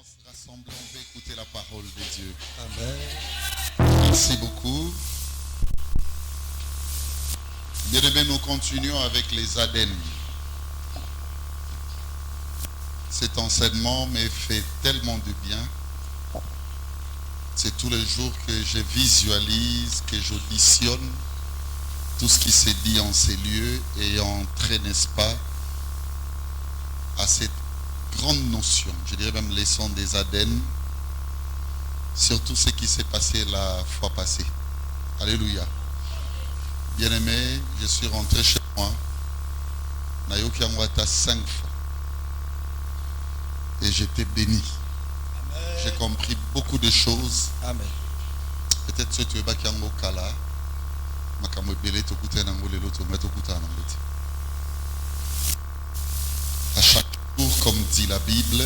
se rassembler, on va écouter la parole de Dieu. Amen. Merci beaucoup. Bien-aimés, nous continuons avec les ADN. Cet enseignement me fait tellement de bien. C'est tous les jours que je visualise, que j'auditionne tout ce qui s'est dit en ces lieux et entre, n'est-ce pas, à cette grande notion, je dirais même leçon des ADN, sur tout ce qui s'est passé la fois passée. Alléluia. Bien-aimé, je suis rentré chez moi, Nayoki Amwata 5 fois, et j'étais béni. Amen. J'ai compris beaucoup de choses. Amen. Peut-être que tu es baki yango kala, makambo ebele tokuta nango lelo tonga tokuta nango te. À chaque jour, comme dit la Bible,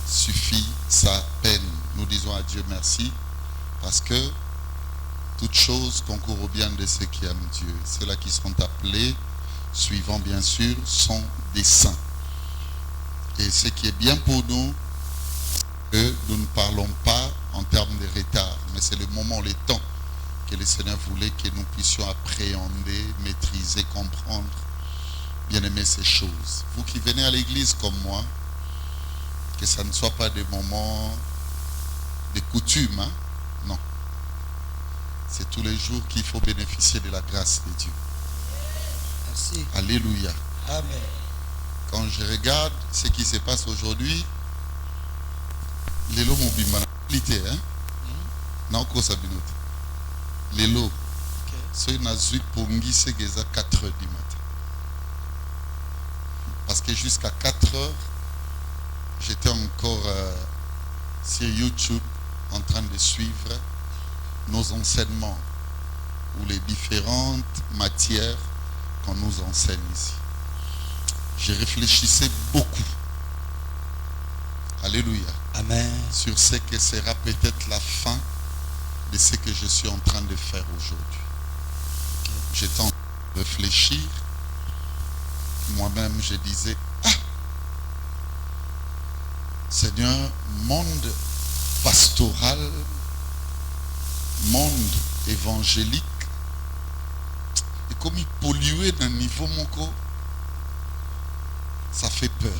suffit sa peine. Nous disons à Dieu merci parce que toutes choses concourent au bien de ceux qui aiment Dieu. Ceux-là qui seront appelés, suivant bien sûr son dessein. Et ce qui est bien pour nous, que nous ne parlons pas en termes de retard, mais c'est le moment, le temps que le Seigneur voulait que nous puissions appréhender, maîtriser, comprendre, bien aimer ces choses. Vous qui venez à l'église comme moi, que ça ne soit pas des moments de coutume, hein? Non. C'est tous les jours qu'il faut bénéficier de la grâce de Dieu. Merci. Alléluia. Amen. Quand je regarde ce qui se passe aujourd'hui, les lots m'ont bimbanalité, hein? Non, quoi ça binote? Les lots. Ok. Ceux n'a zui pongi c'est à 4 h du matin. Parce que jusqu'à 4 h, j'étais encore sur YouTube en train de suivre nos enseignements ou les différentes matières qu'on nous enseigne ici. Je réfléchissais beaucoup. Alléluia. Amen. Sur ce que sera peut-être la fin de ce que je suis en train de faire aujourd'hui. Ok. J'étais en train de réfléchir. Moi-même, je disais, ah, Seigneur, monde pastoral, monde évangélique, et comme il polluait d'un niveau moko, ça fait peur.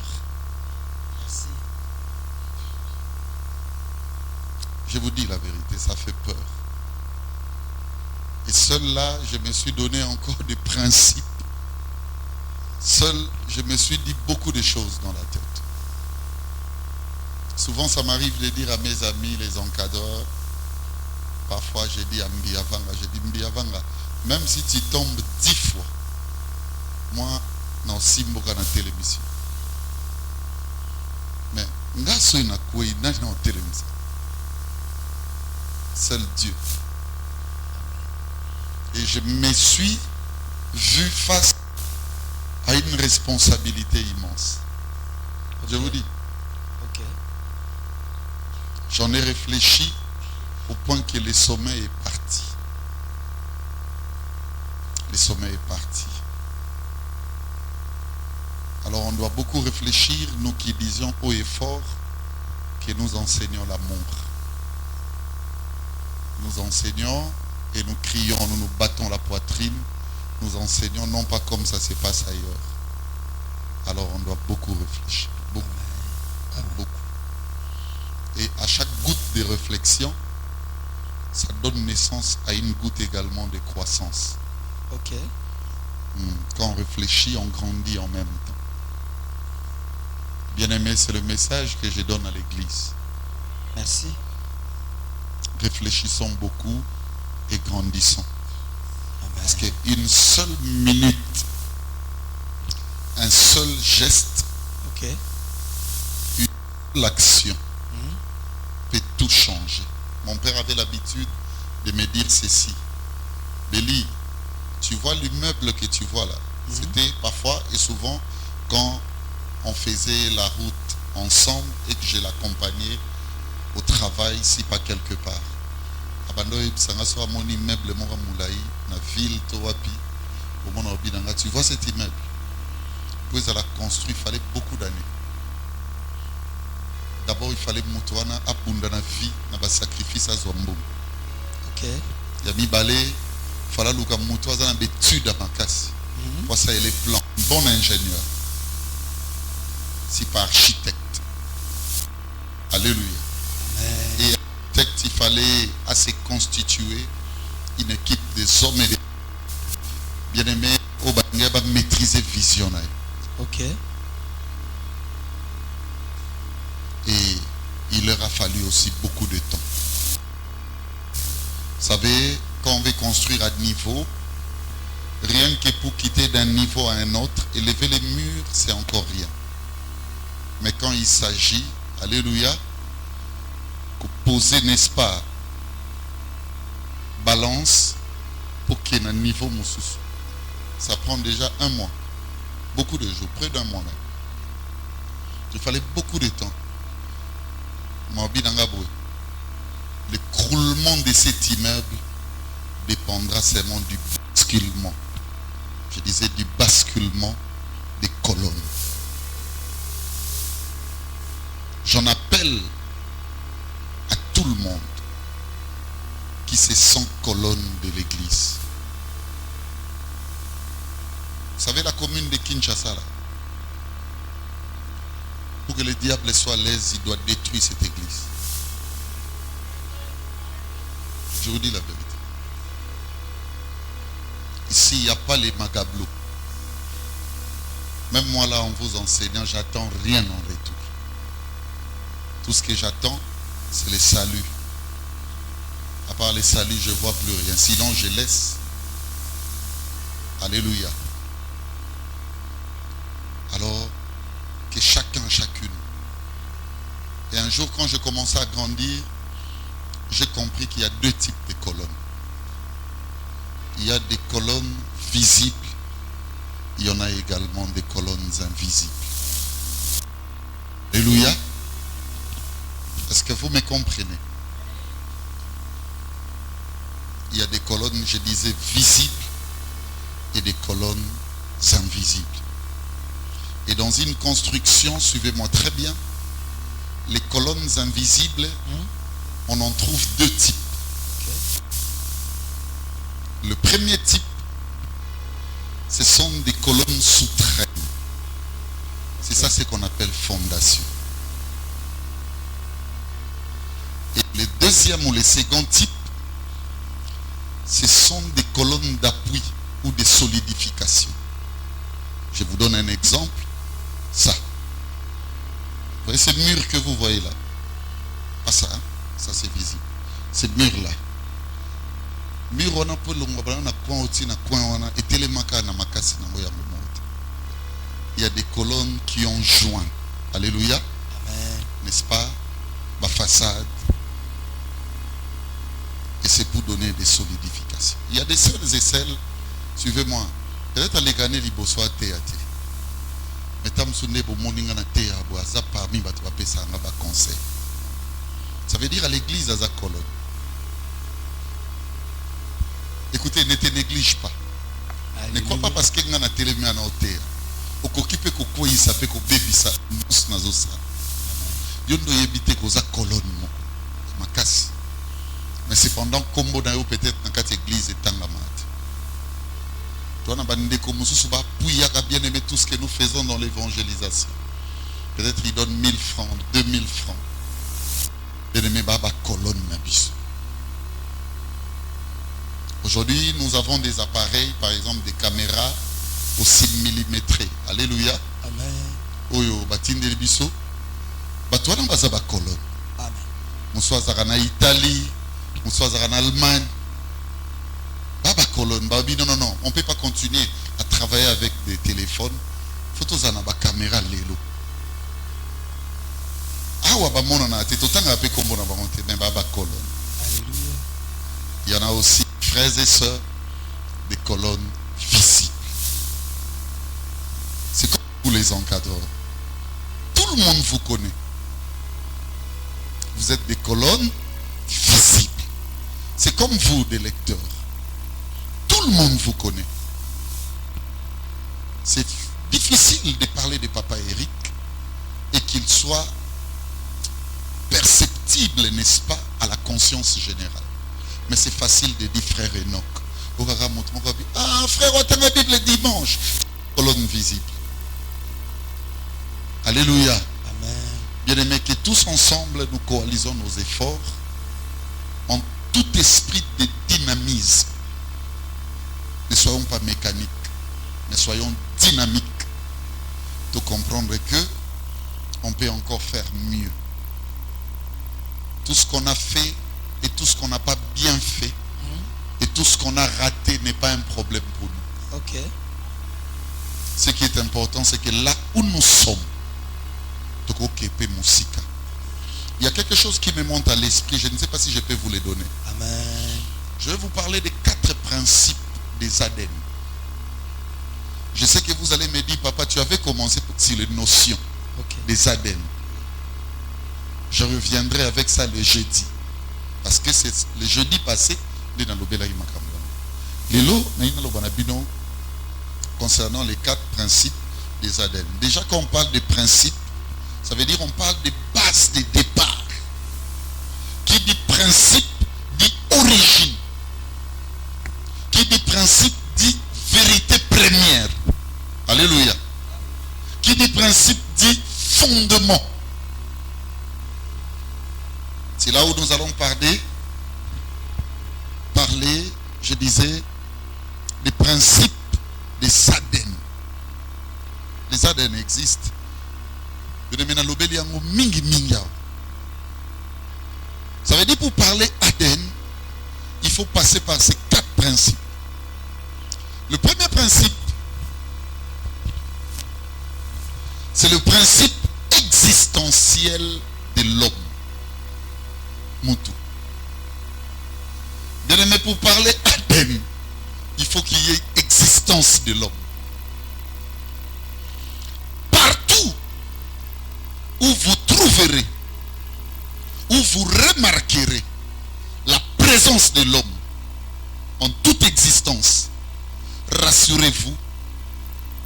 Merci. Je vous dis la vérité, ça fait peur. Et seul là, je me suis donné encore des principes. Seul, je me suis dit beaucoup de choses dans la tête. Souvent, ça m'arrive de dire à mes amis, les encadreurs, parfois je dis à Mbiavanga, je dis Mbiavanga, même si tu tombes 10 fois, moi, non, Simboka na télévision. Mais, ngaso ina kwe na télévision. Seul Dieu. Et je me suis vu face à une responsabilité immense. Je vous dis, Ok. j'en ai réfléchi au point que le sommeil est parti. Le sommeil est parti. Alors on doit beaucoup réfléchir, nous qui disions haut et fort que nous enseignons l'amour. Nous enseignons et nous crions, nous nous battons la poitrine. Nous enseignons non pas comme ça se passe ailleurs. Alors on doit beaucoup réfléchir. Beaucoup. Beaucoup. Et à chaque goutte de réflexion, ça donne naissance à une goutte également de croissance. Ok. Quand on réfléchit, on grandit en même temps. Bien-aimé, c'est le message que je donne à l'église. Merci. Réfléchissons beaucoup et grandissons. Amen. Parce qu'une seule minute, un seul geste, Ok. une seule action peut tout changer. Mon père avait l'habitude de me dire ceci. Béli, tu vois l'immeuble que tu vois là. C'était parfois et souvent quand on faisait la route ensemble et que je l'accompagnais au travail, si pas quelque part. Mon immeuble, la ville, tu vois cet immeuble. Puis elle a construit, il fallait beaucoup d'années. D'abord, il fallait moutouana abunda na vie, na ba sacrifice à Zombo. Ok. Yami balé, fallait luka moutouaza na betude à Makasi. Pour ça, il est plan. Bon ingénieur. C'est pas architecte. Alléluia. Amen. Et architecte, il fallait assez constituer une équipe des hommes et des bien-aimés au Bangaba maîtriser visionnaire. Ok. Et il leur a fallu aussi beaucoup de temps. Vous savez, quand on veut construire à niveau, rien que pour quitter d'un niveau à un autre, élever les murs, c'est encore rien. Mais quand il s'agit, alléluia, de poser, n'est-ce pas, balance pour qu'il y ait un niveau moussous. Ça prend déjà un mois, beaucoup de jours, près d'un mois même. Il fallait beaucoup de temps. L'écroulement de cet immeuble dépendra seulement du basculement. Je disais du basculement des colonnes. J'en appelle à tout le monde qui se sent colonne de l'église. Vous savez la commune de Kinshasa là, pour que le diable soit à l'aise, il doit détruire cette église. Je vous dis la vérité. Ici, il n'y a pas les magablos. Même moi là, en vous enseignant, j'attends rien en retour. Tout ce que j'attends, c'est le salut. À part les saluts, je ne vois plus rien. Sinon, je laisse. Alléluia. Alors, que chacun, chacune. Et un jour, quand je commençais à grandir, j'ai compris qu'il y a deux types de colonnes. Il y a des colonnes visibles. Il y en a également des colonnes invisibles. Alléluia. Est-ce que vous me comprenez? Il y a des colonnes, je disais, visibles et des colonnes invisibles. Et dans une construction, suivez-moi très bien, les colonnes invisibles, on en trouve deux types. Ok. Le premier type, ce sont des colonnes souterraines. C'est ça ce qu'on appelle fondation. Et le deuxième ou le second type, ce sont des colonnes d'appui ou de solidification. Je vous donne un exemple. Ça. Vous voyez ce mur que vous voyez là? Pas ça, hein? Ça c'est visible. Ce mur-là. Mur on a pour il y a des colonnes qui ont joint. Alléluia. Amen. N'est-ce pas? Ma façade. Et c'est pour donner des solidifications. Il y a des seuls et celles, suivez-moi. Peut-être à l'éganer liboso à théâtre. Mais tam sonné pour moninga na théâtre, boaza parmi batu ba pesa nga ba conseil. Ça veut dire à l'église à sa colonne. Écoutez, ne te néglige pas. Ne crois pas parce qu'il y a un télé à hauteur. Au coquipé ko quoi il s'appelle ko baby ça nous nazo ça. Yondo yebite ko za colonne mo. Makasi. Mais cependant combo na yo peut-être dans quatre églises et tangamat. Toi na bande ko mususu ba pouya bien aimer tout ce que nous faisons dans l'évangélisation. Peut-être il donne 1000 francs, 2000 francs. Bien aimé baba colonne na biso. Aujourd'hui, nous avons des appareils, par exemple des caméras au 6 mm. Alléluia. Amen. Oyo batinde biso. Batwana baza ba colonne. Amen. Muswaza na Italie, muswaza na Allemagne. Baba colonne, babi non, on peut pas continuer à travailler avec des téléphones. Photos na ba caméra lelo. Awa ba mona na te totanga pe kombo na ba monter mais baba colonne. Alléluia. Il y en a aussi, frères et sœurs, des colonnes visibles. C'est comme vous les encadreurs. Tout le monde vous connaît. Vous êtes des colonnes visibles. C'est comme vous, des lecteurs. Tout le monde vous connaît. C'est difficile de parler de Papa Eric et qu'il soit audible, n'est-ce pas, à la conscience générale. Mais c'est facile de dire frère Enoch. Ah, frère, on la Bible dimanche. Colonne visible. Alléluia. Amen. Bien-aimés, que tous ensemble nous coalisons nos efforts en tout esprit de dynamisme. Ne soyons pas mécaniques, mais soyons dynamiques de comprendre que on peut encore faire mieux. Tout ce qu'on a fait et tout ce qu'on n'a pas bien fait et tout ce qu'on a raté n'est pas un problème pour nous. Ok. Ce qui est important, c'est que là où nous sommes, il y a quelque chose qui me monte à l'esprit. Je ne sais pas si je peux vous les donner. Amen. Je vais vous parler des 4 principes des ADN. Je sais que vous allez me dire, papa, tu avais commencé sur les notions des ADN. Je reviendrai avec ça le jeudi. Parce que c'est le jeudi passé, concernant les 4 principes des ADN. Déjà, quand on parle des principes, ça veut dire qu'on parle des bases de départ. Qui dit principe dit origine. Qui dit principe dit vérité première. Alléluia. Qui dit principe dit fondement. C'est là où nous allons parler, je disais, des principes des ADN. Les ADN existent. Ça veut dire pour parler ADN, il faut passer par ces 4 principes. Le premier principe, c'est le principe existentiel de l'homme. Moutou. Bien aimé, pour parler ADN, il faut qu'il y ait existence de l'homme. Partout où vous trouverez, où vous remarquerez la présence de l'homme en toute existence, rassurez-vous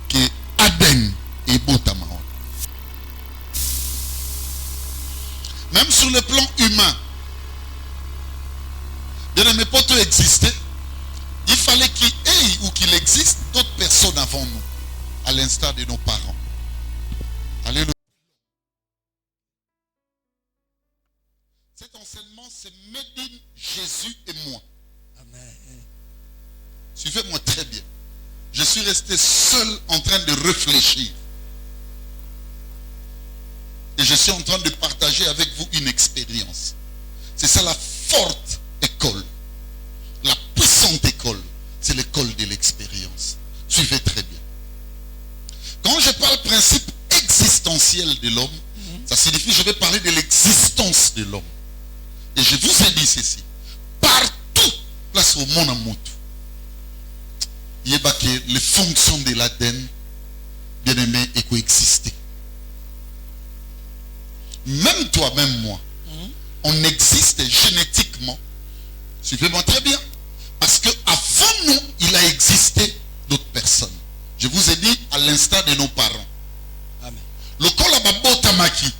que Aden est Botamaon. Même sur le plan humain, bien aimé, pour tout exister, il fallait qu'il ait ou qu'il existe d'autres personnes avant nous, à l'instar de nos parents. Alléluia. Cet enseignement, c'est made in Jésus et moi. Amen. Suivez-moi très bien. Je suis resté seul en train de réfléchir. Et je suis en train de partager avec vous une expérience. C'est ça la forte école. La puissante école. C'est l'école de l'expérience. Suivez très bien. Quand je parle principe existentiel de l'homme, ça signifie que je vais parler de l'existence de l'homme. Et je vous ai dit ceci. Partout, place au monde en moto, il y a que les fonctions de l'ADN, bien aimé, et coexister. Même toi, même moi, on existe génétiquement. Suivez-moi très bien. Parce qu'avant nous, il a existé d'autres personnes. Je vous ai dit à l'instar de nos parents. Amen. Le Kolababo Tamaki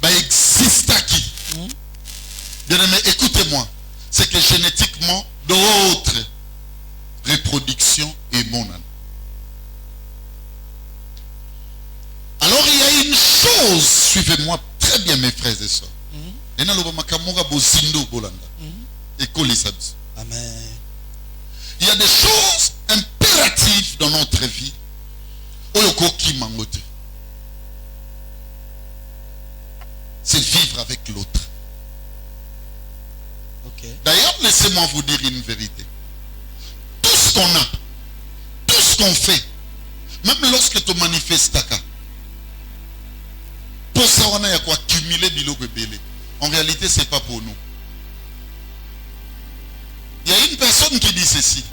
existe qui. Bien aimé, écoutez-moi. C'est que génétiquement, d'autres reproductions et monan. Alors il y a une chose, suivez-moi très bien mes frères et sœurs. Amen. Il y a des choses impératives dans notre vie. C'est vivre avec l'autre. Ok. D'ailleurs, laissez-moi vous dire une vérité. Tout ce qu'on a, tout ce qu'on fait, même lorsque tu manifestes pour ça on a quoi accumuler biloko belé. En réalité, ce n'est pas pour nous. Il y a une personne qui dit ceci.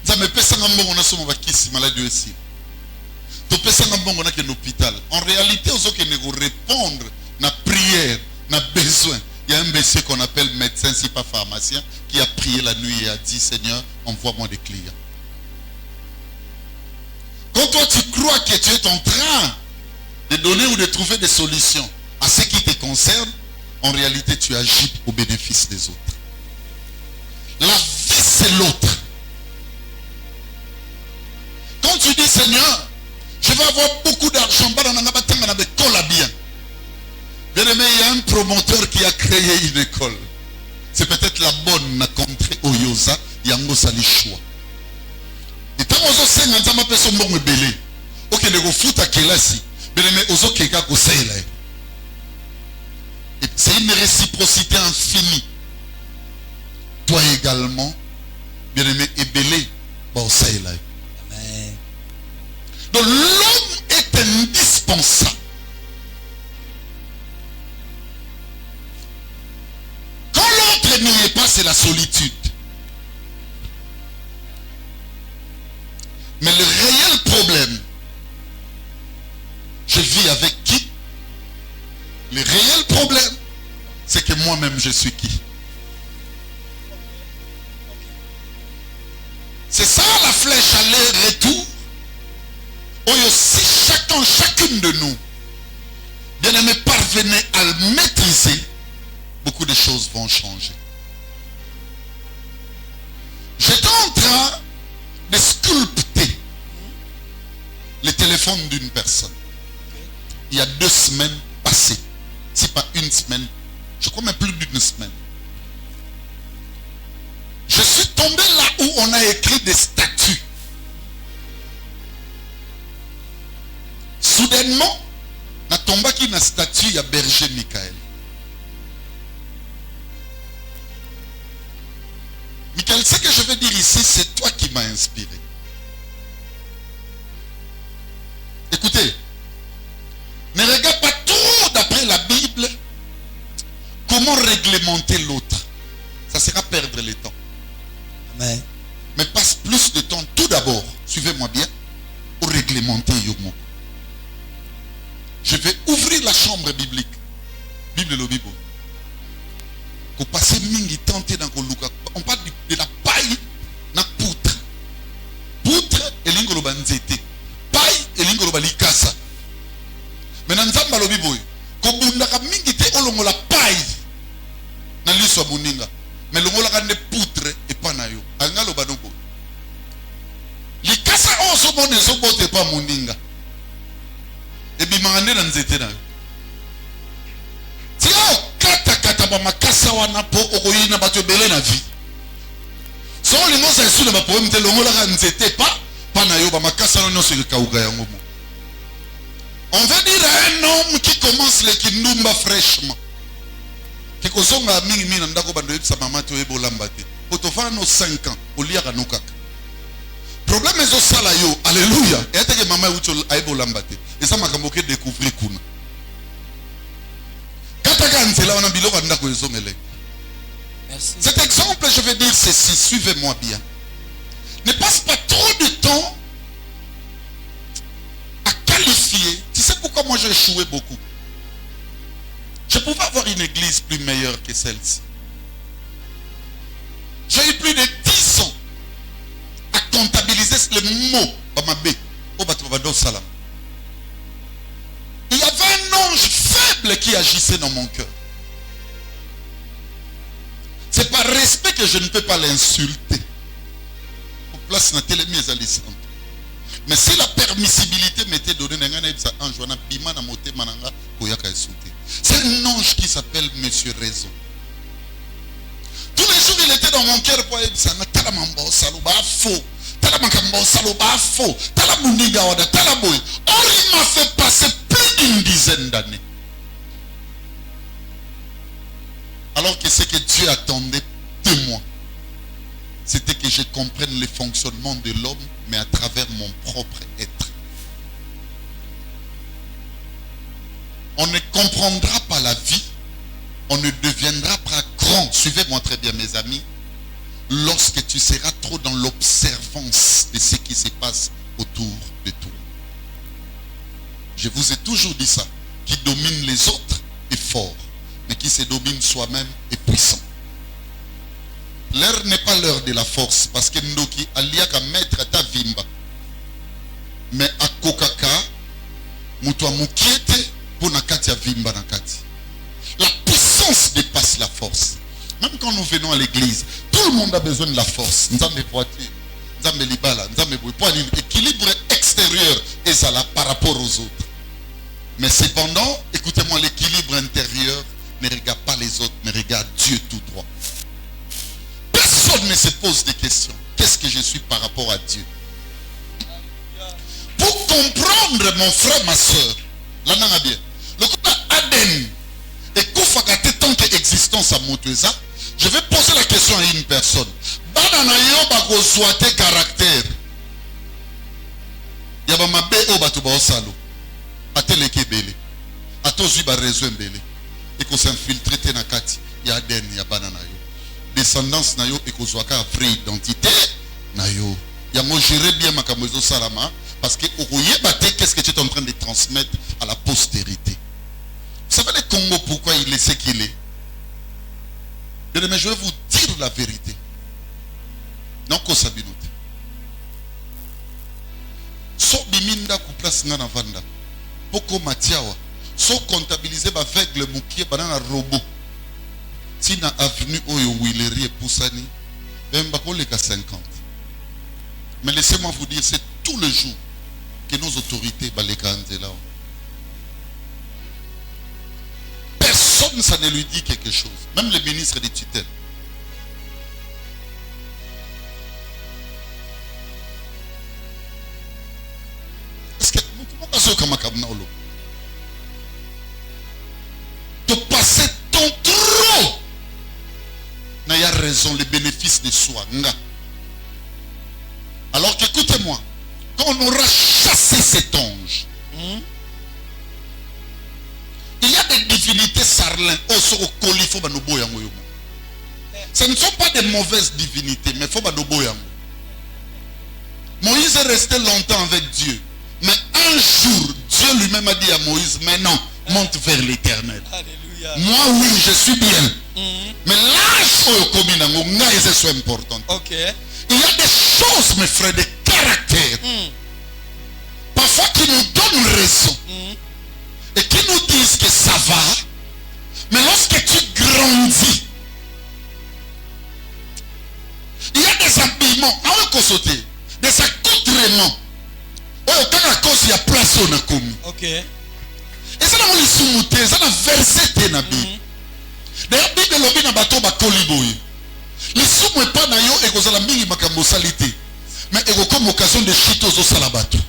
Ça me pèse un bon on a son maladie aussi. Tu pèses un bon on a qu'un hôpital. En réalité, aux autres qui nous répondre na prière, na besoin. Il y a un monsieur qu'on appelle médecin, si pas pharmacien, qui a prié la nuit et a dit Seigneur, envoie-moi des clients. Quand toi tu crois que tu es en train de donner ou de trouver des solutions à ce qui te concerne, en réalité, tu agis au bénéfice des autres. La vie, c'est l'autre. Quand tu dis, Seigneur, je vais avoir beaucoup d'argent, bien aimé, il y a un promoteur qui a créé une école. C'est peut-être la bonne contrée au Yosa, Yango Salichoua. Et tant que c'est un peu de son bon belé, ok, les foot à Kelasi, bien aimé, aux autres qui c'est une réciprocité infinie. Toi également, bien aimé, et belé, bon, c'est là. Amen. Donc l'homme est indispensable. Quand l'autre n'y est pas, c'est la solitude. Mais le réel problème, je vis avec qui? Le réel problème, c'est que moi-même je suis qui? C'est ça la flèche aller-retour. Et si chacune de nous, bien aimé, parvenait à le maîtriser, beaucoup de choses vont changer. J'étais en train de sculpter le téléphone d'une personne. Il y a 2 semaines passées. Si pas une semaine, je crois même plus d'une semaine. Je suis tombé là où on a écrit des statuts. Soudainement, na tomba qui na statue, il y a berger Michael. Michael, ce que je veux dire ici, c'est toi qui m'as inspiré. Écoutez, ne regarde pas trop d'après la Bible comment réglementer l'autre. Ça sera perdre le temps. Amen. Mais passe plus de temps tout d'abord, suivez-moi bien, pour réglementer Yomo. Je vais ouvrir la chambre biblique. Bible le Bible. Pour passer mingi tenter dans le luka. On parle de la paille na poutre. Poutre et l'ingoloba nzete. Paille et l'ingoloba likasa. Mais dans nzamba le Bible, ko bundaka mingi te olongo la paille na liso buninga. Mais l'ongola kande poutre et pas na yo. Anga lo banoko. Likasa on so bonne so bote pas muninga. Et bimangane na nzete na yo. Tiao kata ba makasa wana po okoyina bato belé na vie. So lingo sa sous na poème te longola ka nzete pas na yo ba makasa no se kauga yango mo. On veut dire à un homme qui commence le kindumba fraîchement. Qui kozonga mingi mina ndako bando yebisa mama to ebolamba te. Otofano 5 ans oliaka nokaka. Problème ezo sala yo. Alléluia. Et que maman ucho ebolamba te. Et ça makambo ke découvrir kuna. Merci. Cet exemple, je vais dire ceci, suivez-moi bien. Ne passe pas trop de temps à qualifier. Tu sais pourquoi moi j'ai échoué beaucoup? Je pouvais avoir une église plus meilleure que celle-ci. J'ai eu plus de 10 ans à comptabiliser le mot. Il y avait un ange faible qui agissait dans mon cœur. C'est par respect que je ne peux pas l'insulter. Mais si la permissibilité m'était donnée, c'est un ange qui s'appelle Monsieur Raison. Tous les jours, il était dans mon cœur pour dire or, il m'a fait passer plus d'une dizaine d'années. Alors que ce que Dieu attendait de moi, c'était que je comprenne le fonctionnement de l'homme, mais à travers mon propre être. On ne comprendra pas la vie, on ne deviendra pas grand, suivez-moi très bien mes amis, lorsque tu seras trop dans l'observance de ce qui se passe autour de toi. Je vous ai toujours dit ça, qui domine les autres est fort, mais qui se domine soi-même est puissant. L'heure n'est pas l'heure de la force, parce que Ndoki aliaka mettre ta vimba. Mais à Kokaka, mutua mukiete pour nakati ya vimba nakati. La puissance quand nous venons à l'église, tout le monde a besoin de la force. Nous avons des voitures, nous avons des libala, nous avons des bouilles. L'équilibre extérieur est ça là par rapport aux autres. Mais cependant, écoutez-moi, l'équilibre intérieur ne regarde pas les autres, mais regarde Dieu tout droit. Personne ne se pose des questions. Qu'est-ce que je suis par rapport à Dieu? Pour comprendre, mon frère, ma soeur, là, non, bien. Le coup d'Aden et Koufagate tant qu'existence à Moutouza, je vais poser la question à une personne. Bananayo bako souhaité caractère. Yaba mabe o batu ba osalo. Ateleke belé. Atozu ba réseau belé. Et qu'on s'infiltre te na kati. Ya Aden ya bananayo. Descendance nayo et qu'on soit qu'à vraie identité nayo. Yango gérer bien makamozo salama. Parce que qu'est-ce que tu es en train de transmettre à la postérité. Vous savez le Congo pourquoi il est ce qu'il est? Mais je vais vous dire la vérité. Non, qu'on s'abinote. So biminda ku place ngana vanda. Poko matiawa. So comptabiliser ba aveugle mukie banana robot. Tina avenue oyo Willery et Poussani. Même ba ko leka 50. Mais laissez-moi vous dire, c'est tout le jour que nos autorités balékanze là. Personne ça ne lui dit quelque chose. Même le ministre des tutelles. Est-ce que de passer ton trop n'a y a raison les bénéfices de soi. Alors qu'écoutez-moi, quand on aura chassé cet ange, il y a des divinités sarlins. Ce ne sont pas des mauvaises divinités, mais il faut que Moïse est resté longtemps avec Dieu. Mais un jour, Dieu lui-même a dit à Moïse, mais non, monte vers l'éternel. Moi, oui, je suis bien. Mais là, c'est important. Il y a des choses, mes frères, des caractères. Parfois qui nous donnent raison. Et qui nous disent que ça va. Mais lorsque tu grandis, il y a des habillements, des accoutrements. Il y a place on a commis. Et ça n'a pas les ça n'a versé na Bible. D'ailleurs, Bible lobi na bateau ba koliboy. Les sous n'est pas na yo et que la mingi makambo salité. Mais et comme occasion de chito zo salabato.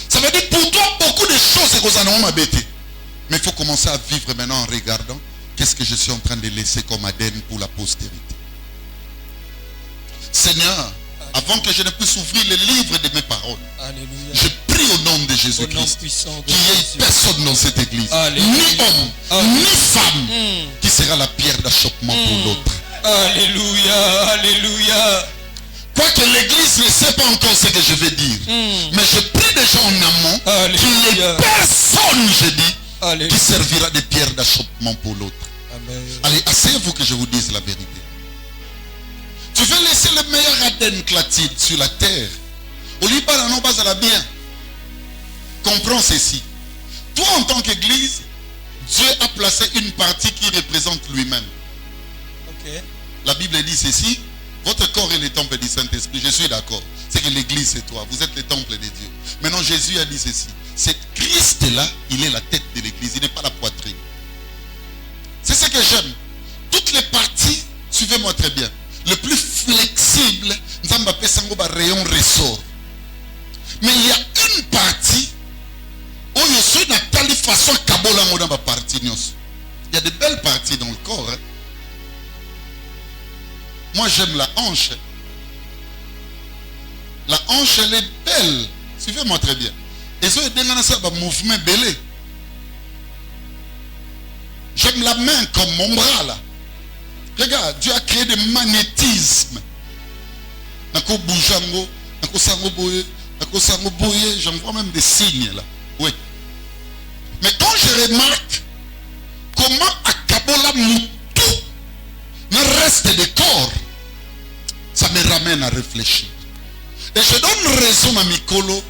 Ça veut dire pour toi beaucoup de choses et que ça n'a pas bêté. Mais il faut commencer à vivre maintenant en regardant qu'est-ce que je suis en train de laisser comme ADN pour la postérité. Seigneur, avant que je ne puisse ouvrir le livre de mes paroles, je prie au nom de Jésus-Christ qu'il n'y ait personne dans cette église, ni homme, ni femme, qui sera la pierre d'achoppement pour l'autre. Alléluia, alléluia. Quoique l'église ne sait pas encore ce que je vais dire, mais je prie déjà en amont qu'il n'y ait personne, je dis, qui servira de pierre d'achoppement pour l'autre. Allez, asseyez-vous que je vous dise la vérité. Tu veux laisser le meilleur Aden Clatide sur la terre. Au Liban, non pas à la bien. Comprends ceci. Toi, en tant qu'église, Dieu a placé une partie qui représente lui-même. La Bible dit ceci. Votre corps est le temple du Saint-Esprit. Je suis d'accord. C'est que l'église, c'est toi. Vous êtes le temple de Dieu. Maintenant, Jésus a dit ceci. Cet Christ-là, il est la tête de l'église. Il n'est pas la poitrine. C'est ce que j'aime. Toutes les parties, suivez-moi très bien. Le plus flexible, nous avons appelé ça un rayon ressort. Mais il y a une partie où je suis dans telle façon qu'il y a de belles parties dans le corps. Hein. Moi j'aime la hanche. La hanche elle est belle. Suivez-moi très bien. Et ça c'est un mouvement belé. J'aime la main comme mon bras là. Regarde, Dieu a créé des magnétismes. J'en vois même des signes là. Oui. Mais quand je remarque comment à Kabola tout le reste du corps, ça me ramène à réfléchir. Et je donne raison à Mikolo.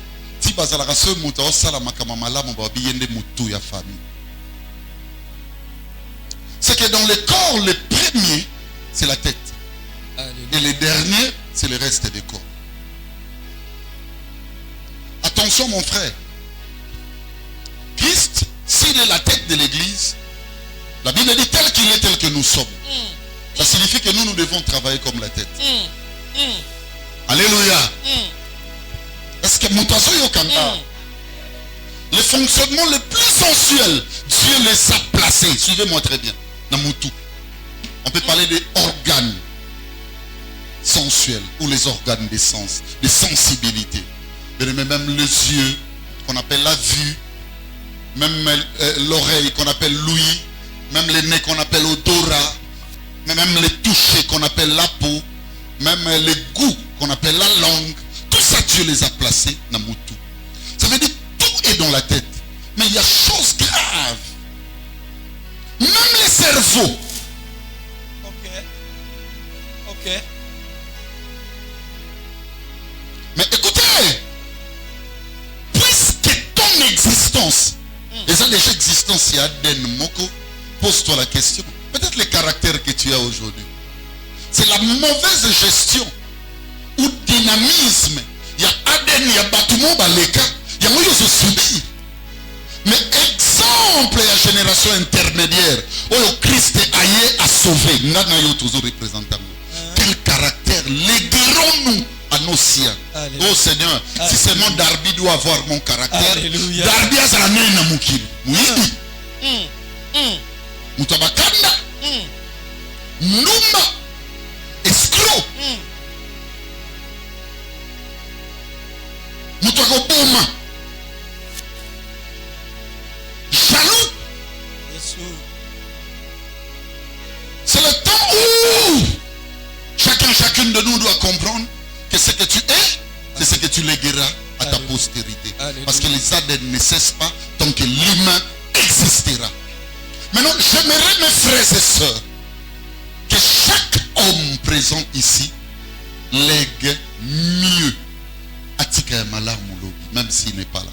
C'est que dans le corps, le premier, c'est la tête. Alléluia. Et les derniers, c'est le reste des corps. Attention mon frère. Christ, s'il est la tête de l'église, la Bible dit tel qu'il est, tel que nous sommes. Ça signifie que nous devons travailler comme la tête. Alléluia. Est-ce que mon oiseau est au canard? Le fonctionnement le plus sensuel, Dieu les a placés. Suivez-moi très bien. Namutu. On peut parler des organes sensuels ou les organes des sens, des sensibilités. Même les yeux qu'on appelle la vue, même l'oreille qu'on appelle l'ouïe, même le nez qu'on appelle odorat, même les touchés qu'on appelle la peau, même les goûts qu'on appelle la langue. Tout ça, Dieu les a placés dans Moutou. Ça veut dire tout est dans la tête. Mais il y a chose grave. Même les cerveaux. Ok. Mais écoutez, puisque ton existence, et ça déjà existence, il y a Aden Moko, pose-toi la question. Peut-être le caractère que tu as aujourd'hui. C'est la mauvaise gestion ou dynamisme. Il y a Aden, il y a Batumo, Baleka, il y a Moyo subir. Mais exemple, la génération intermédiaire, où Christ a sauvé, nous avons toujours représenté. Quel caractère léguerons-nous à nos siens? Oh Seigneur, si seulement Darby doit avoir mon caractère, Alléluia. Darby a sa nez na mukili. Oui. Mutabakanda. Numa. Escroc. Mutakoboma. Jaloux. C'est le temps où chacune de nous doit comprendre que ce que tu es, c'est ce que tu légueras à ta postérité. Alléluia. Parce que les ADN ne cessent pas tant que l'humain existera. Maintenant, j'aimerais mes frères et sœurs que chaque homme présent ici lègue mieux à Tika Malar Moulobi, même s'il n'est pas là.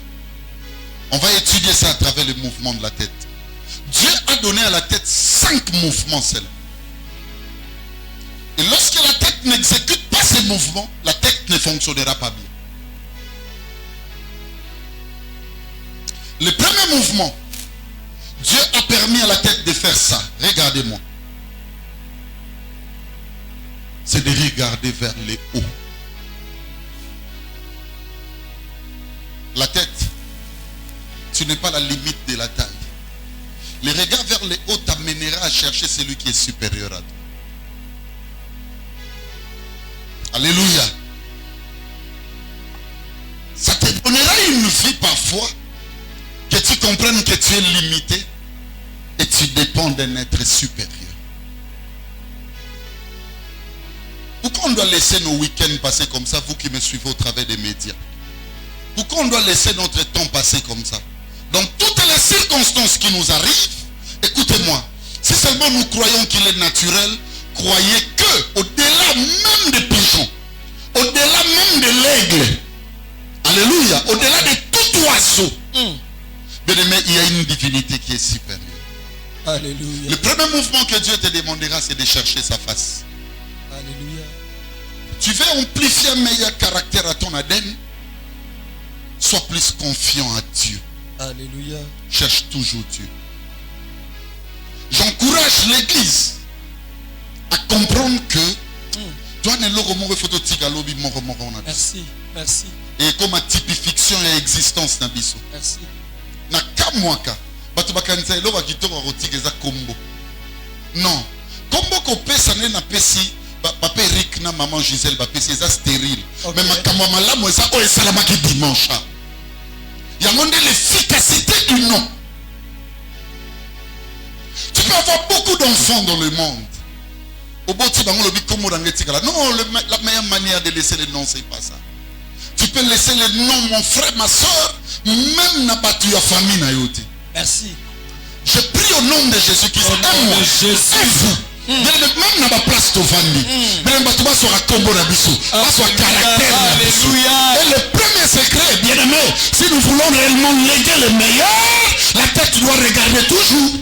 On va étudier ça à travers le mouvement de la tête. Dieu a donné à la tête 5 mouvements seulement. Et lorsque la tête n'exécute pas ces mouvements, la tête ne fonctionnera pas bien. Le premier mouvement, Dieu a permis à la tête de faire ça. Regardez-moi. C'est de regarder vers les hauts. La tête, tu n'es pas la limite de la taille. Le regard vers les hauts t'amènera à chercher celui qui est supérieur à toi. Alléluia. Ça te donnera une vie parfois que tu comprennes que tu es limité et tu dépends d'un être supérieur. Pourquoi on doit laisser nos week-ends passer comme ça, vous qui me suivez au travers des médias? Pourquoi on doit laisser notre temps passer comme ça? Dans toutes les circonstances qui nous arrivent, écoutez-moi, si seulement nous croyons qu'il est naturel, croyez que au-delà même des pigeons, au-delà même de l'aigle, alléluia, au-delà de tout oiseau, bien aimé, il y a une divinité qui est supérieure. Alléluia. Le premier mouvement que Dieu te demandera, c'est de chercher sa face. Alléluia. Tu veux amplifier un meilleur caractère à ton ADN? Sois plus confiant à Dieu. Alléluia. Cherche toujours Dieu. J'encourage l'église à comprendre que toi ne l'auras photo tigalobi moro. Merci. Merci. Et comme ma typification et existence na biso. Merci. Na kamwaka bato bakanisa elo bakitoko rotika eza kombo. Non. Kombo ko pesa ne na pesi papa Eric na maman Gisèle ba pesi eza stérile. Okay. Mais makamwa malamu eza o esalamaki dimanche. Il y a l'efficacité du nom. Tu peux avoir beaucoup d'enfants dans le monde. Non, la meilleure manière de laisser les noms, c'est pas ça. Tu peux laisser les noms, mon frère, ma soeur, même n'a pas tu as famille na yote. Merci. Je prie au nom de Jésus-Christ. Au nom de Jésus. Même dans ma place de Vandi. Même tu vas sur un combo d'abisso. Sur un caractère. Alléluia. Et le premier secret, bien aimé, si nous voulons réellement léguer le meilleur, la tête doit regarder toujours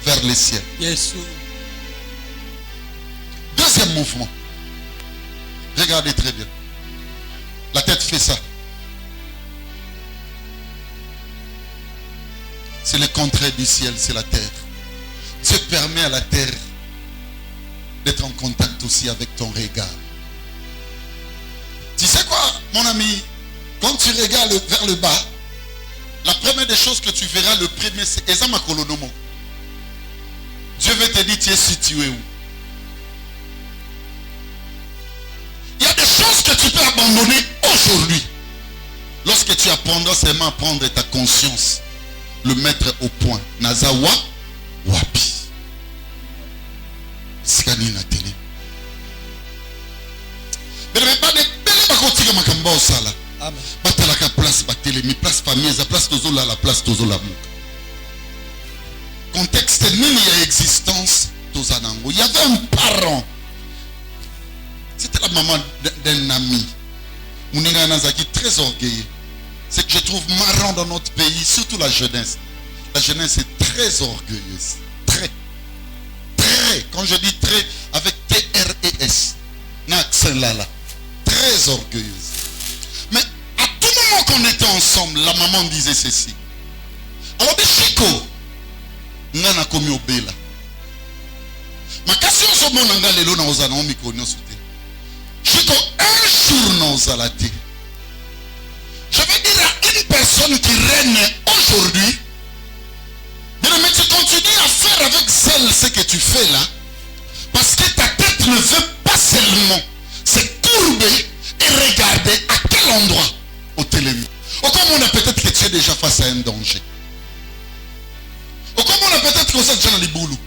vers les cieux. Yes. deuxième mouvement. Regardez très bien. La tête fait ça. C'est le contraire du ciel, c'est la terre. Dieu permet à la terre d'être en contact aussi avec ton regard. Tu sais quoi, mon ami? Quand tu regardes vers le bas, la première des choses que tu verras, le premier, c'est Ezama Kolonomo. Dieu veut te dire, tu es situé où? Il y a des choses que tu peux abandonner aujourd'hui. Lorsque tu apprendras seulement à prendre ta conscience, le mettre au point. Nazawa Wapi. Skani na télé. Mais pas de belle bakotika makamba osala. Amen. Batalaka place batele, mi place famille, la place tozola, la place tozola muk. Contexte nini ya existence tozanango. Il y avait un parent. C'était la maman d'un ami. Mouninga Nazaki très orgueilleux. C'est que je trouve marrant dans notre pays, surtout la jeunesse. La jeunesse est très orgueilleuse. Très. Quand je dis très, avec T-R-E-S. N'accent là. Très orgueilleuse. Mais à tout moment qu'on était ensemble, la maman disait ceci. Alors, Chico, Nana komi obela. Ma question sur mon anga lelo na ozana o mikonyo soute. Chico, un jour na ozalate. Je veux dire à une personne qui règne aujourd'hui, mais tu continues à faire avec celle ce que tu fais là, parce que ta tête ne veut pas seulement se courber et regarder à quel endroit au télémi. Au comme on a peut-être que tu es déjà face à un danger. Au comme on a peut-être que ça déjà dans les boulots.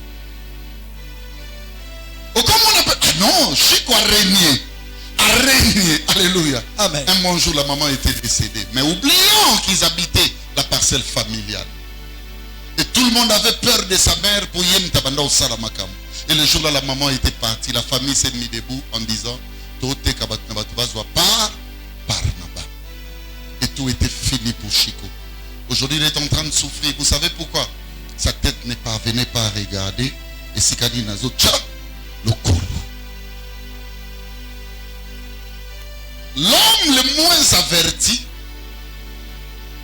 Au comme on a peut-être... Non, Chico a régné. Alléluia. Amen. Un bon jour, la maman était décédée. Mais oublions qu'ils habitaient la parcelle familiale. Et tout le monde avait peur de sa mère pour Yem Tabanda au Salamakam. Et le jour-là, la maman était partie. La famille s'est mise debout en disant et tout était fini pour Chico. Aujourd'hui, il est en train de souffrir. Vous savez pourquoi? Sa tête ne parvenait pas à regarder. Et Sikadi Nazo, tcha, le courbe. L'homme le moins averti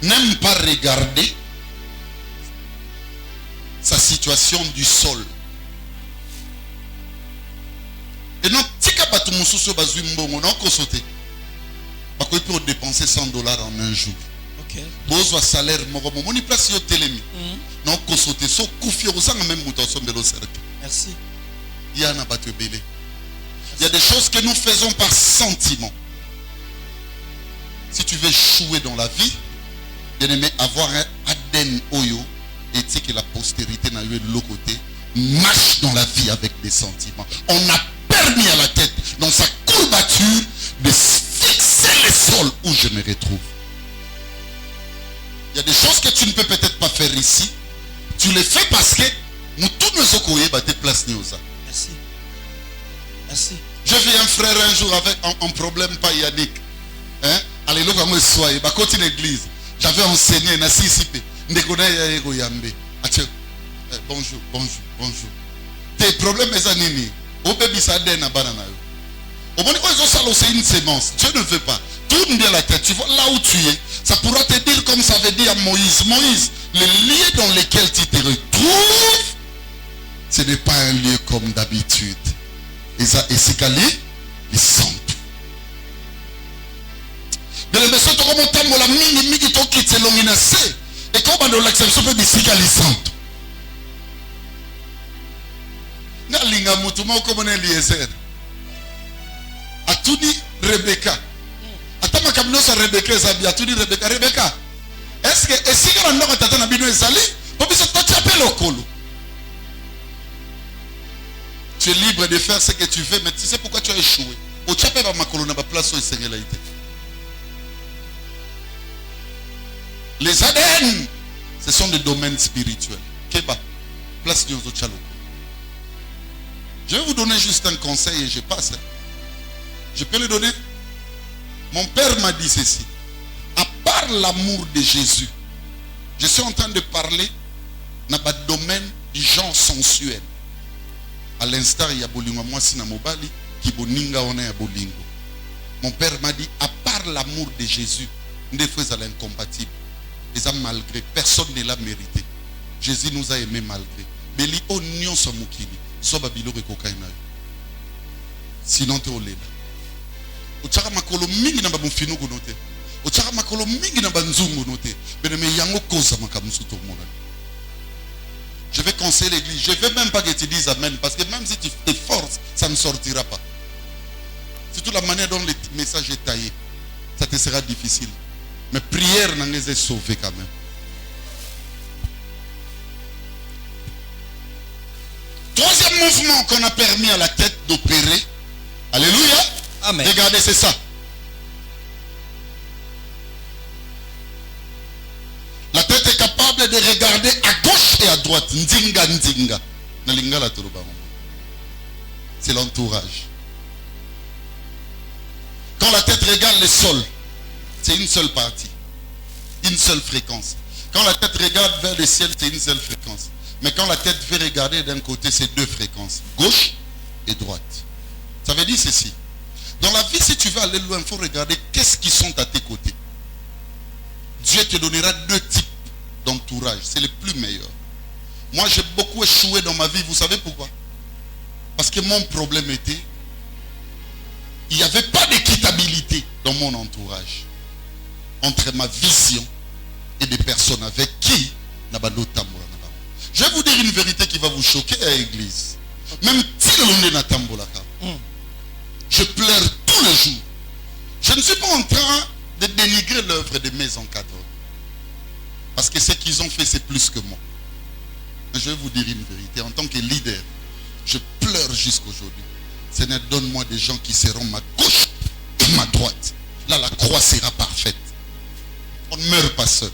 n'aime pas regarder sa situation du sol. Et non, tika batu mususu bazui mbongo non kosote. Bako peut dépenser $100 en un jour. Ok. Bozo salaire moko moni place yo telemi. Non kosote so kufi osanga même muto sombelo cercle. Merci. Yana batu belé. Il y a des choses que nous faisons par sentiment. Si tu veux échouer dans la vie, bien aimé, avoir un Aden Oyo et tu sais que la postérité n'a eu de l'autre côté, marche dans la vie avec des sentiments. On a permis à la tête, dans sa courbature, de fixer le sol où je me retrouve. Il y a des choses que tu ne peux peut-être pas faire ici. Tu les fais parce que nous tous nos okoye te place niosa. Merci. Merci. J'ai vu un frère un jour avec un problème pas Yannick. Hein? Alléluia, moi soyez, bah côté l'église, j'avais enseigné na sisipe, ndekona ya ego yambe. Atio, bonjour. Tes problèmes mes animi, au bébé ça donne à banana. Au moment où ils c'est une sémence, Dieu ne veut pas. Tourne bien la tête, tu vois là où tu es, ça pourra te dire comme ça veut dire à Moïse. Moïse, le lieu dans lequel tu te retrouves, ce n'est pas un lieu comme d'habitude. Et ça, et c'est calé, ils sentent. Mais le monsieur te remonte à la mini qui te quitte l'ominacé. Et quand on a l'acceptation peut dire les santo. Na linga mutuma comme on est Eliezer. Atuni Rebecca. Atama kamino sa Rebecca zabi atuni Rebecca. Est-ce que si on a tata na bino ezali, pour se taper le colo. Tu es libre de faire ce que tu veux, mais tu sais pourquoi tu as échoué. Au tchapé va ma colonne ba place au Seigneur laïté. Les ADN, ce sont des domaines spirituels. Keba, place de Chalo. Je vais vous donner juste un conseil et je passe. Je peux le donner. Mon père m'a dit ceci. À part l'amour de Jésus, je suis en train de parler dans le domaine du genre sensuel. À l'instar, il y a bolingo moi si na mobali qui boninga on a bolingo. Mon père m'a dit, à part l'amour de Jésus, des fois c'est l'incompatible. Et ça malgré, personne ne l'a mérité. Jésus nous a aimés malgré. Mais li onion sa mukili, so babilo ke kokaina. Sinon te olela. Ochaka makolo mingi na bamufino gonote. Ochaka makolo mingi na banzungu note. Beneme yango koza makamusu to mona. Je vais conseiller l'église. Je ne veux même pas que tu dises amen. Parce que même si tu te forces, ça ne sortira pas. Surtout la manière dont le message est taillé. Ça te sera difficile. Mais prière n'en est sauvée quand même. Troisième mouvement qu'on a permis à la tête d'opérer. Alléluia. Amen. Regardez, c'est ça. La tête est capable de regarder à gauche et à droite. Ndinga, ndinga. C'est l'entourage. Quand la tête regarde le sol, c'est une seule partie. Une seule fréquence. Quand la tête regarde vers le ciel, c'est une seule fréquence. Mais quand la tête veut regarder d'un côté, c'est deux fréquences. Gauche et droite. Ça veut dire ceci. Dans la vie, si tu veux aller loin, il faut regarder qu'est-ce qui sont à tes côtés. Dieu te donnera deux types d'entourage. C'est le plus meilleur. Moi, j'ai beaucoup échoué dans ma vie. Vous savez pourquoi? Parce que mon problème était, il n'y avait pas d'équitabilité dans mon entourage. Entre ma vision et des personnes avec qui je vais vous dire une vérité qui va vous choquer à l'église. Même je pleure tous les jours. Je ne suis pas en train de dénigrer l'œuvre de mes encadreurs. Parce que ce qu'ils ont fait, c'est plus que moi. Mais je vais vous dire une vérité. En tant que leader, je pleure jusqu'aujourd'hui. Seigneur, donne-moi des gens qui seront ma gauche et ma droite. Là, la croix sera parfaite. On ne meurt pas seul.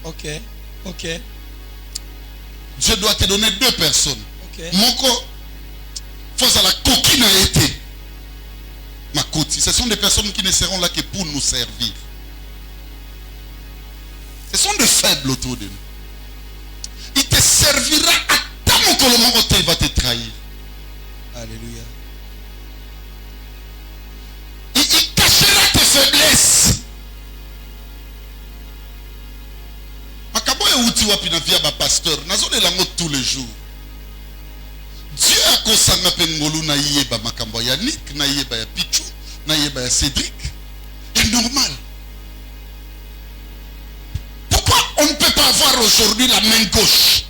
Ok. Ok. Dieu doit te donner deux personnes. Ok. Mon corps, face à la coquine a été. Ma côte. Ce sont des personnes qui ne seront là que pour nous servir. Ce sont des faibles autour de nous. Il te servira à ta mon colombo, il va te trahir. Alléluia. Il cachera tes faiblesses. Pasteur, tous les jours. Dieu a kosanga pengolu na yeba makambo ya Nick, na yeba ya Pichou, na yeba ya Cédric. C'est normal. Pourquoi on ne peut pas avoir aujourd'hui la main gauche?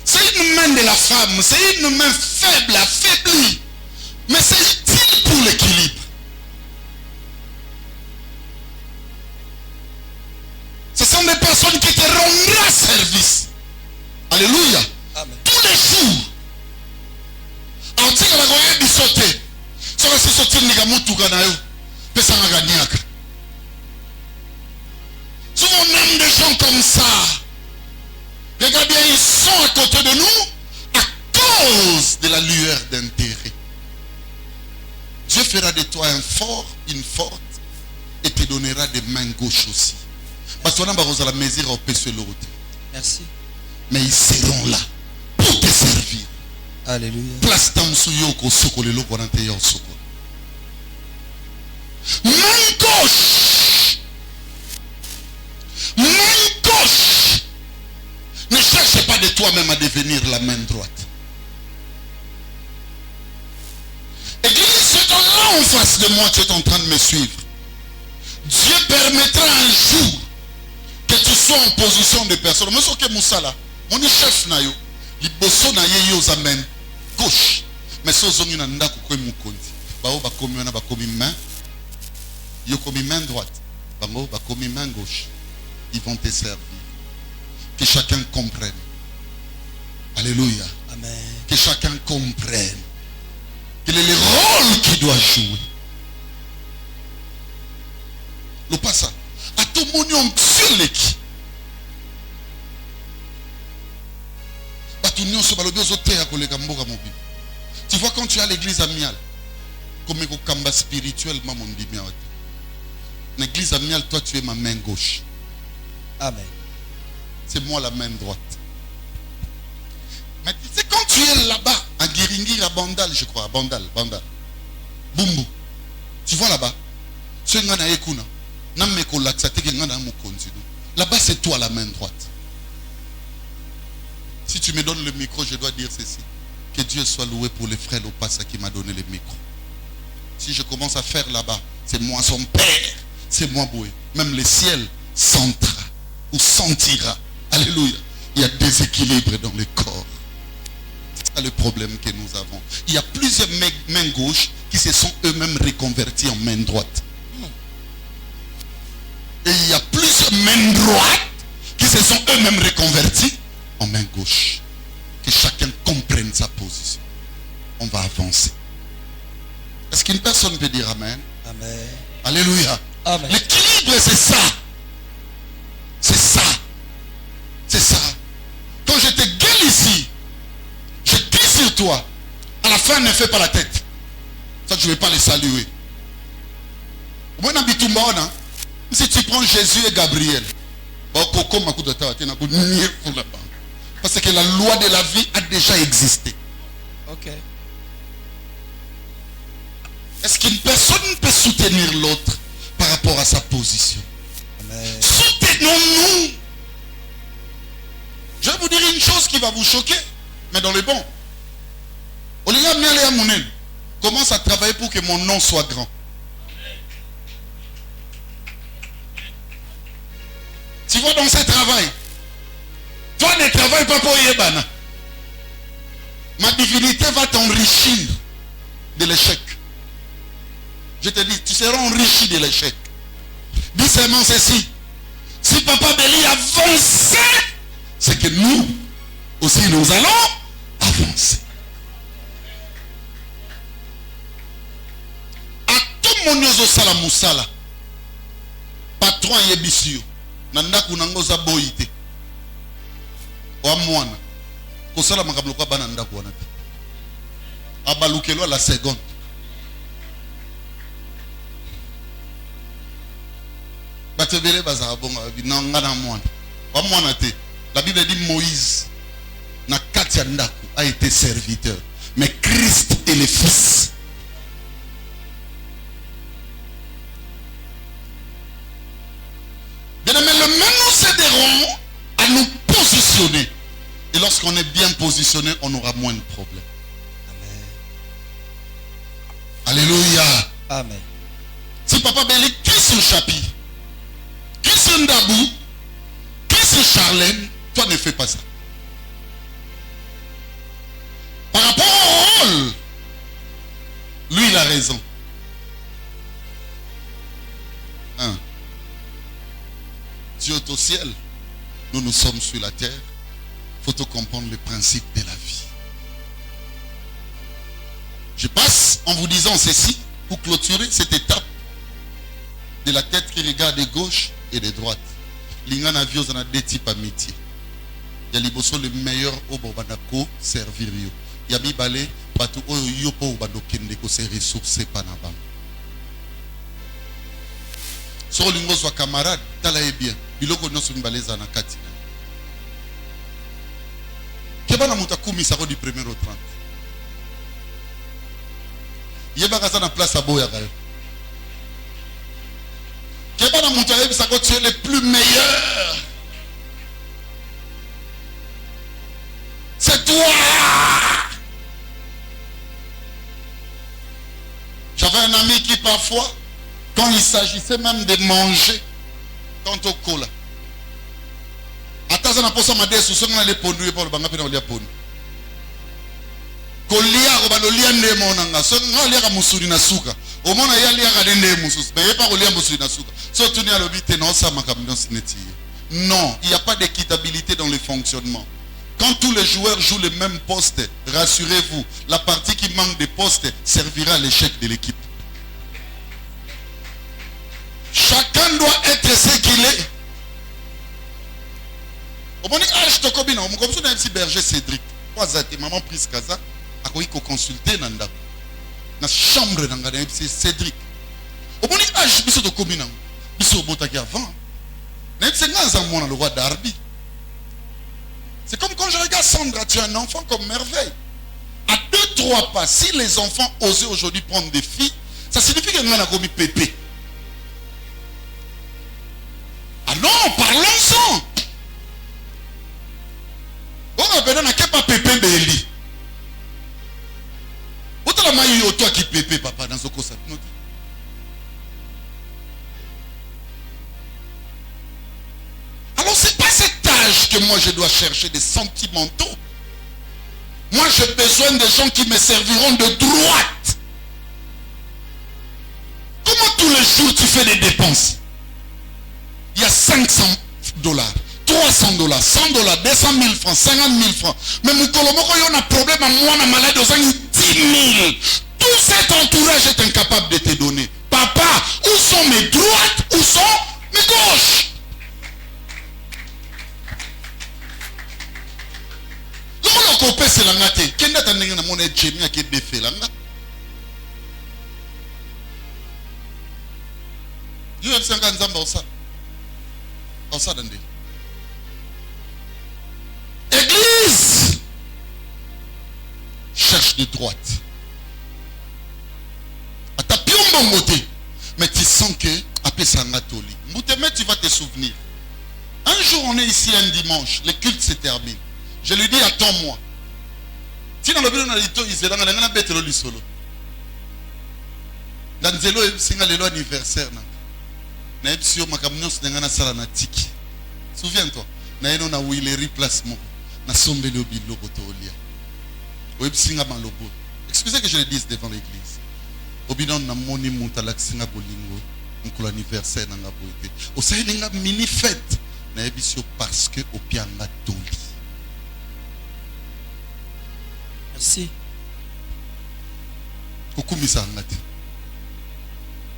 C'est une main de la femme, c'est une main faible, affaiblie. Mais c'est utile pour l'équilibre. Ce sont des personnes qui te rendront service. Alléluia. Amen. Tous les jours. Antika la goye bisote. Soka si sote niga mutu kanayo. Pesa maganiaka. Si on aime des gens comme ça, regardez, ils sont à côté de nous à cause de la lueur d'intérêt. Dieu fera de toi un fort, une forte, et te donnera des mains gauches aussi. Parce qu'on a besoin de la mesure au péché l'autre. Merci. Mais ils seront là pour te servir. Alléluia. Place dans Souyoko, Sokolelo, Koranteyo, Soko. Main gauche. Main gauche. Ne cherche pas de toi-même à devenir la main droite. Église, c'est là en face de moi, tu es en train de me suivre. Dieu permettra un jour que tu sois en position de personne. Moi, c'est que Moussala, mon chef na yo, li bosso na ye yo zamen gauche. Mais so zongi na ndako ko mukonzi. Bao ba komi wana ba komi main. Yo komi main droite. Bango ba komi main gauche. Ils vont te servir. Que chacun comprenne. Alléluia. Amen. Que chacun comprenne. Quel est le rôle qu'il doit jouer. Le passa. À tout monde sur l'équipe. Tu vois, quand tu es à l'église amiale, comme un combat spirituellement, mon dit bien. L'église amiale, toi, tu es ma main gauche. Amen. C'est moi la main droite. Mais tu sais, quand Tu es là-bas, à Guiringir, à Bandal, je crois, à Bandal. Bumbu. Tu vois là-bas. Là-bas, c'est toi la main droite. Si tu me donnes le micro, je dois dire ceci. Que Dieu soit loué pour les frères Lopassa qui m'a donné le micro. Si je commence à faire là-bas, c'est moi son père. C'est moi Boué. Même le ciel sentira ou sentira. Alléluia. Il y a déséquilibre dans le corps. C'est ça le problème que nous avons. Il y a plusieurs mains gauches qui se sont eux-mêmes reconvertis en main droite. Et il y a plusieurs mains droites qui se sont eux-mêmes reconvertis en main gauche. Que chacun comprenne sa position. On va avancer. Est-ce qu'une personne peut dire Amen? Amen. Alléluia. Amen. L'équilibre, c'est ça. C'est ça. C'est ça. Quand je te gueule ici, je crie sur toi. À la fin, ne fais pas la tête. Ça, je ne vais pas les saluer. Si tu prends Jésus et Gabriel, parce que la loi de la vie a déjà existé. Ok. Est-ce qu'une personne peut soutenir l'autre par rapport à sa position? Amen. Soutenons-nous. Je vais vous dire une chose qui va vous choquer, mais dans le bon. Olinga Mialea Mounen commence à travailler pour que mon nom soit grand. Tu vois dans ce travail, toi ne travailles pas pour Yébana. Ma divinité va t'enrichir de l'échec. Je te dis, tu seras enrichi de l'échec. Dis seulement ceci. Si Papa Béli avance, c'est que nous aussi nous allons avancer. A tout mon yozo sala musala. Patron yebisio. Nanda kunangoza boite. Wa mwana. Kosala makablo kwa bananda kwa nati. Abalukelo la seconde. Batebele bazara bonga binanga na mwana. Wa mwana te. La Bible dit Moïse na katia ndaku a été serviteur, mais Christ est le fils. Bien aimé, le même nous aiderons à nous positionner. Et lorsqu'on est bien positionné, on aura moins de problèmes. Amen. Alléluia. Amen. Si Papa Béli, qui sur Chapi, qui sur Ndabou, qui sur Charlène, toi ne fais pas ça. Par rapport au rôle, lui il a raison. Hein. Dieu est au ciel, nous sommes sur la terre. Il faut comprendre le principe de la vie. Je passe en vous disant ceci pour clôturer cette étape de la tête qui regarde de gauche et de droite. L'ingana vieux en a deux types d'amitié. Il y a liboso le meilleur au bobadako servir yo. Il y a bibale batu oyo yo po badokende ko se ressources panabam. So lingo so camarade tala e bien. Biloko nyonso mbaleza na kati. Kebana mutakumi sako du 1er au 30. Yeba kaza na place à boya kayo. Kebana mutayebi sako tu es le plus meilleur. C'est toi. J'avais un ami qui parfois, quand il s'agissait même de manger, quand au cola, atazana posa madesu songa le pondu e pour le banga pena olia pondu. Kolia ko balolia ndemo nanga songa lia ka musuri na suka. Omona ya lia ka ndemo mususu. Mais pas kolia musuri na suka. So tuni alobite non ça makamino sineti. Non, il n'y a pas d'équitabilité dans le fonctionnement. Quand tous les joueurs jouent le même poste, rassurez-vous, la partie qui manque de poste servira à l'échec de l'équipe. Chacun doit être ce qu'il est. Au moment où je te combine, comme ça, on a un petit berger Cédric. Maman prise Kaza, a consulté dans la chambre de Cédric. Au moment où je te combine, je suis au Botaki avant. C'est le roi d'Arbi. C'est comme quand je regarde Sandra, tu es un enfant comme merveille. 3 pas. Si les enfants osaient aujourd'hui prendre des filles, ça signifie qu'il y a commis pépé. Ah non, parlons-en. On a besoin de pas pépé béli. Autant la maille toi qui pépé papa dans ce cas ça. Alors c'est pas cet âge que moi je dois chercher des sentimentaux. Moi j'ai besoin de gens qui me serviront de droite. Comment tous les jours tu fais des dépenses? Il y a $500, $300, $100, 200 000 francs, 50 000 francs. Mais mon colomoko, il y a un problème à moi, ma malade, aux 10 000. Tout cet entourage est incapable de te donner. Papa, où sont mes droites? Où sont mes gauches? Le copé, c'est la ngate. Qui n'a pas de monnaie de Jémia qui est défait là? Il y a 50 ans dans ça. Église cherche de droite. À ta pion bon côté. Mais tu sens que après ça Anatolie. Moutemé, tu vas te souvenir. Un jour on est ici un dimanche, le culte se termine. Je lui dis attends-moi. Si dans le bureau on a dit toi il a un bête le solo. Dans zélo singa le anniversaire na. Na epsio makamnyos ngana sala na tiki. Souviens-toi, na eno na Willery place moko na sombele obiloko tolia. Oepsinga malobo. Excusez que je le dise devant l'église. Obinon na moni mutala singa bolingo nkolo anniversaire na ngaboite. Osaye nga mini fête na ebisio parce que opianga toli. Merci. Kokumisa ngati.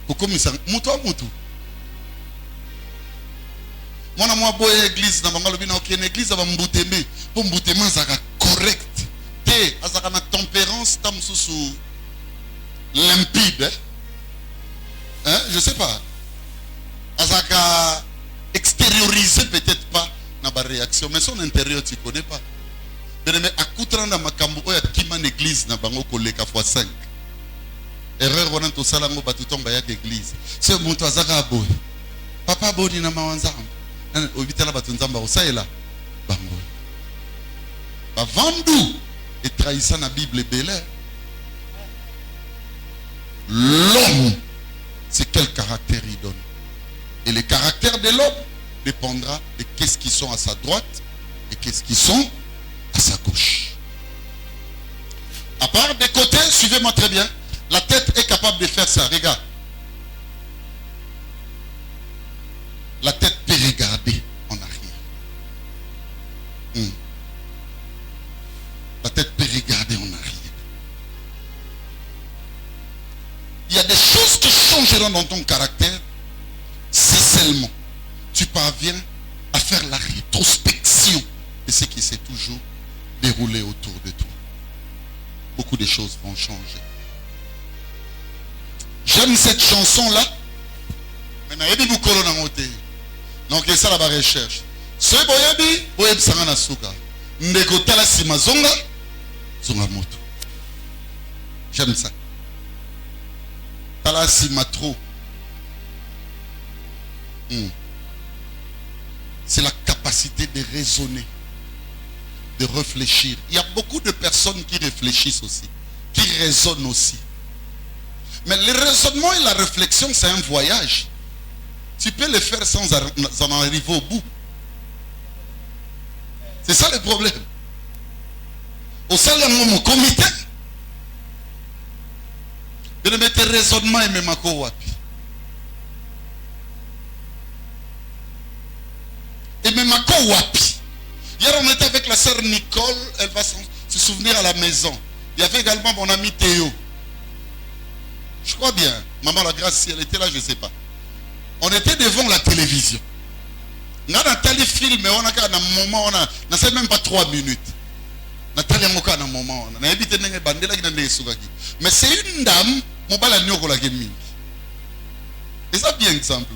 Kokumisa mutu a mutu. Moi, moi, boy, église, dans une église, va m'boutemer. Pour m'boutemer, ça va correct. Et, ça va ma tempérance, tam sous limpide. Hein? Je sais pas. Ça va extérioriser peut-être pas dans ma réaction, mais son intérieur, tu connais pas. Mais à coûter dans ma cambo, il y a qui m'a église, dans bango collègue à x5. Erreur, on a tout ça, là, on va tout tomber à l'église. C'est mon toit, ça va boy. Papa, boni na mawanzam. Obitala batunzamba osaela bango bavandu et trahissant la Bible belle. L'homme, c'est quel caractère il donne, et le caractère de l'homme dépendra de qu'est-ce qui sont à sa droite et qu'est-ce qui sont à sa gauche. À part des côtés, suivez-moi très bien, la tête est capable de faire ça. Regarde, la tête peut regarder en arrière. La tête peut regarder en arrière. Il y a des choses qui changeront dans ton caractère si seulement tu parviens à faire la rétrospection de ce qui s'est toujours déroulé autour de toi. Beaucoup de choses vont changer. J'aime cette chanson-là. Mais il y a beaucoup de donc c'est ça la recherche. Ce boyabi, boyab sangana suka. Ndeko tala sima zonga, zonga moto. J'aime ça. Tala sima trop. C'est la capacité de raisonner, de réfléchir. Il y a beaucoup de personnes qui réfléchissent aussi, qui raisonnent aussi. Mais le raisonnement et la réflexion, c'est un voyage. Tu peux le faire sans en arriver au bout. C'est ça le problème. Au sein de mon comité, de ne mettre raisonnement et même à wapi. Et même à wapi. Hier on était avec la sœur Nicole, elle va se souvenir à la maison. Il y avait également mon ami Théo. Je crois bien. Maman la grâce, si elle était là, je ne sais pas. On était devant la télévision. On a un téléfilm, mais on a un moment, on ne sait même pas 3 minutes. On a un moment, on a évité de mais c'est une dame, mon bal a la gaming. Et ça bien exemple.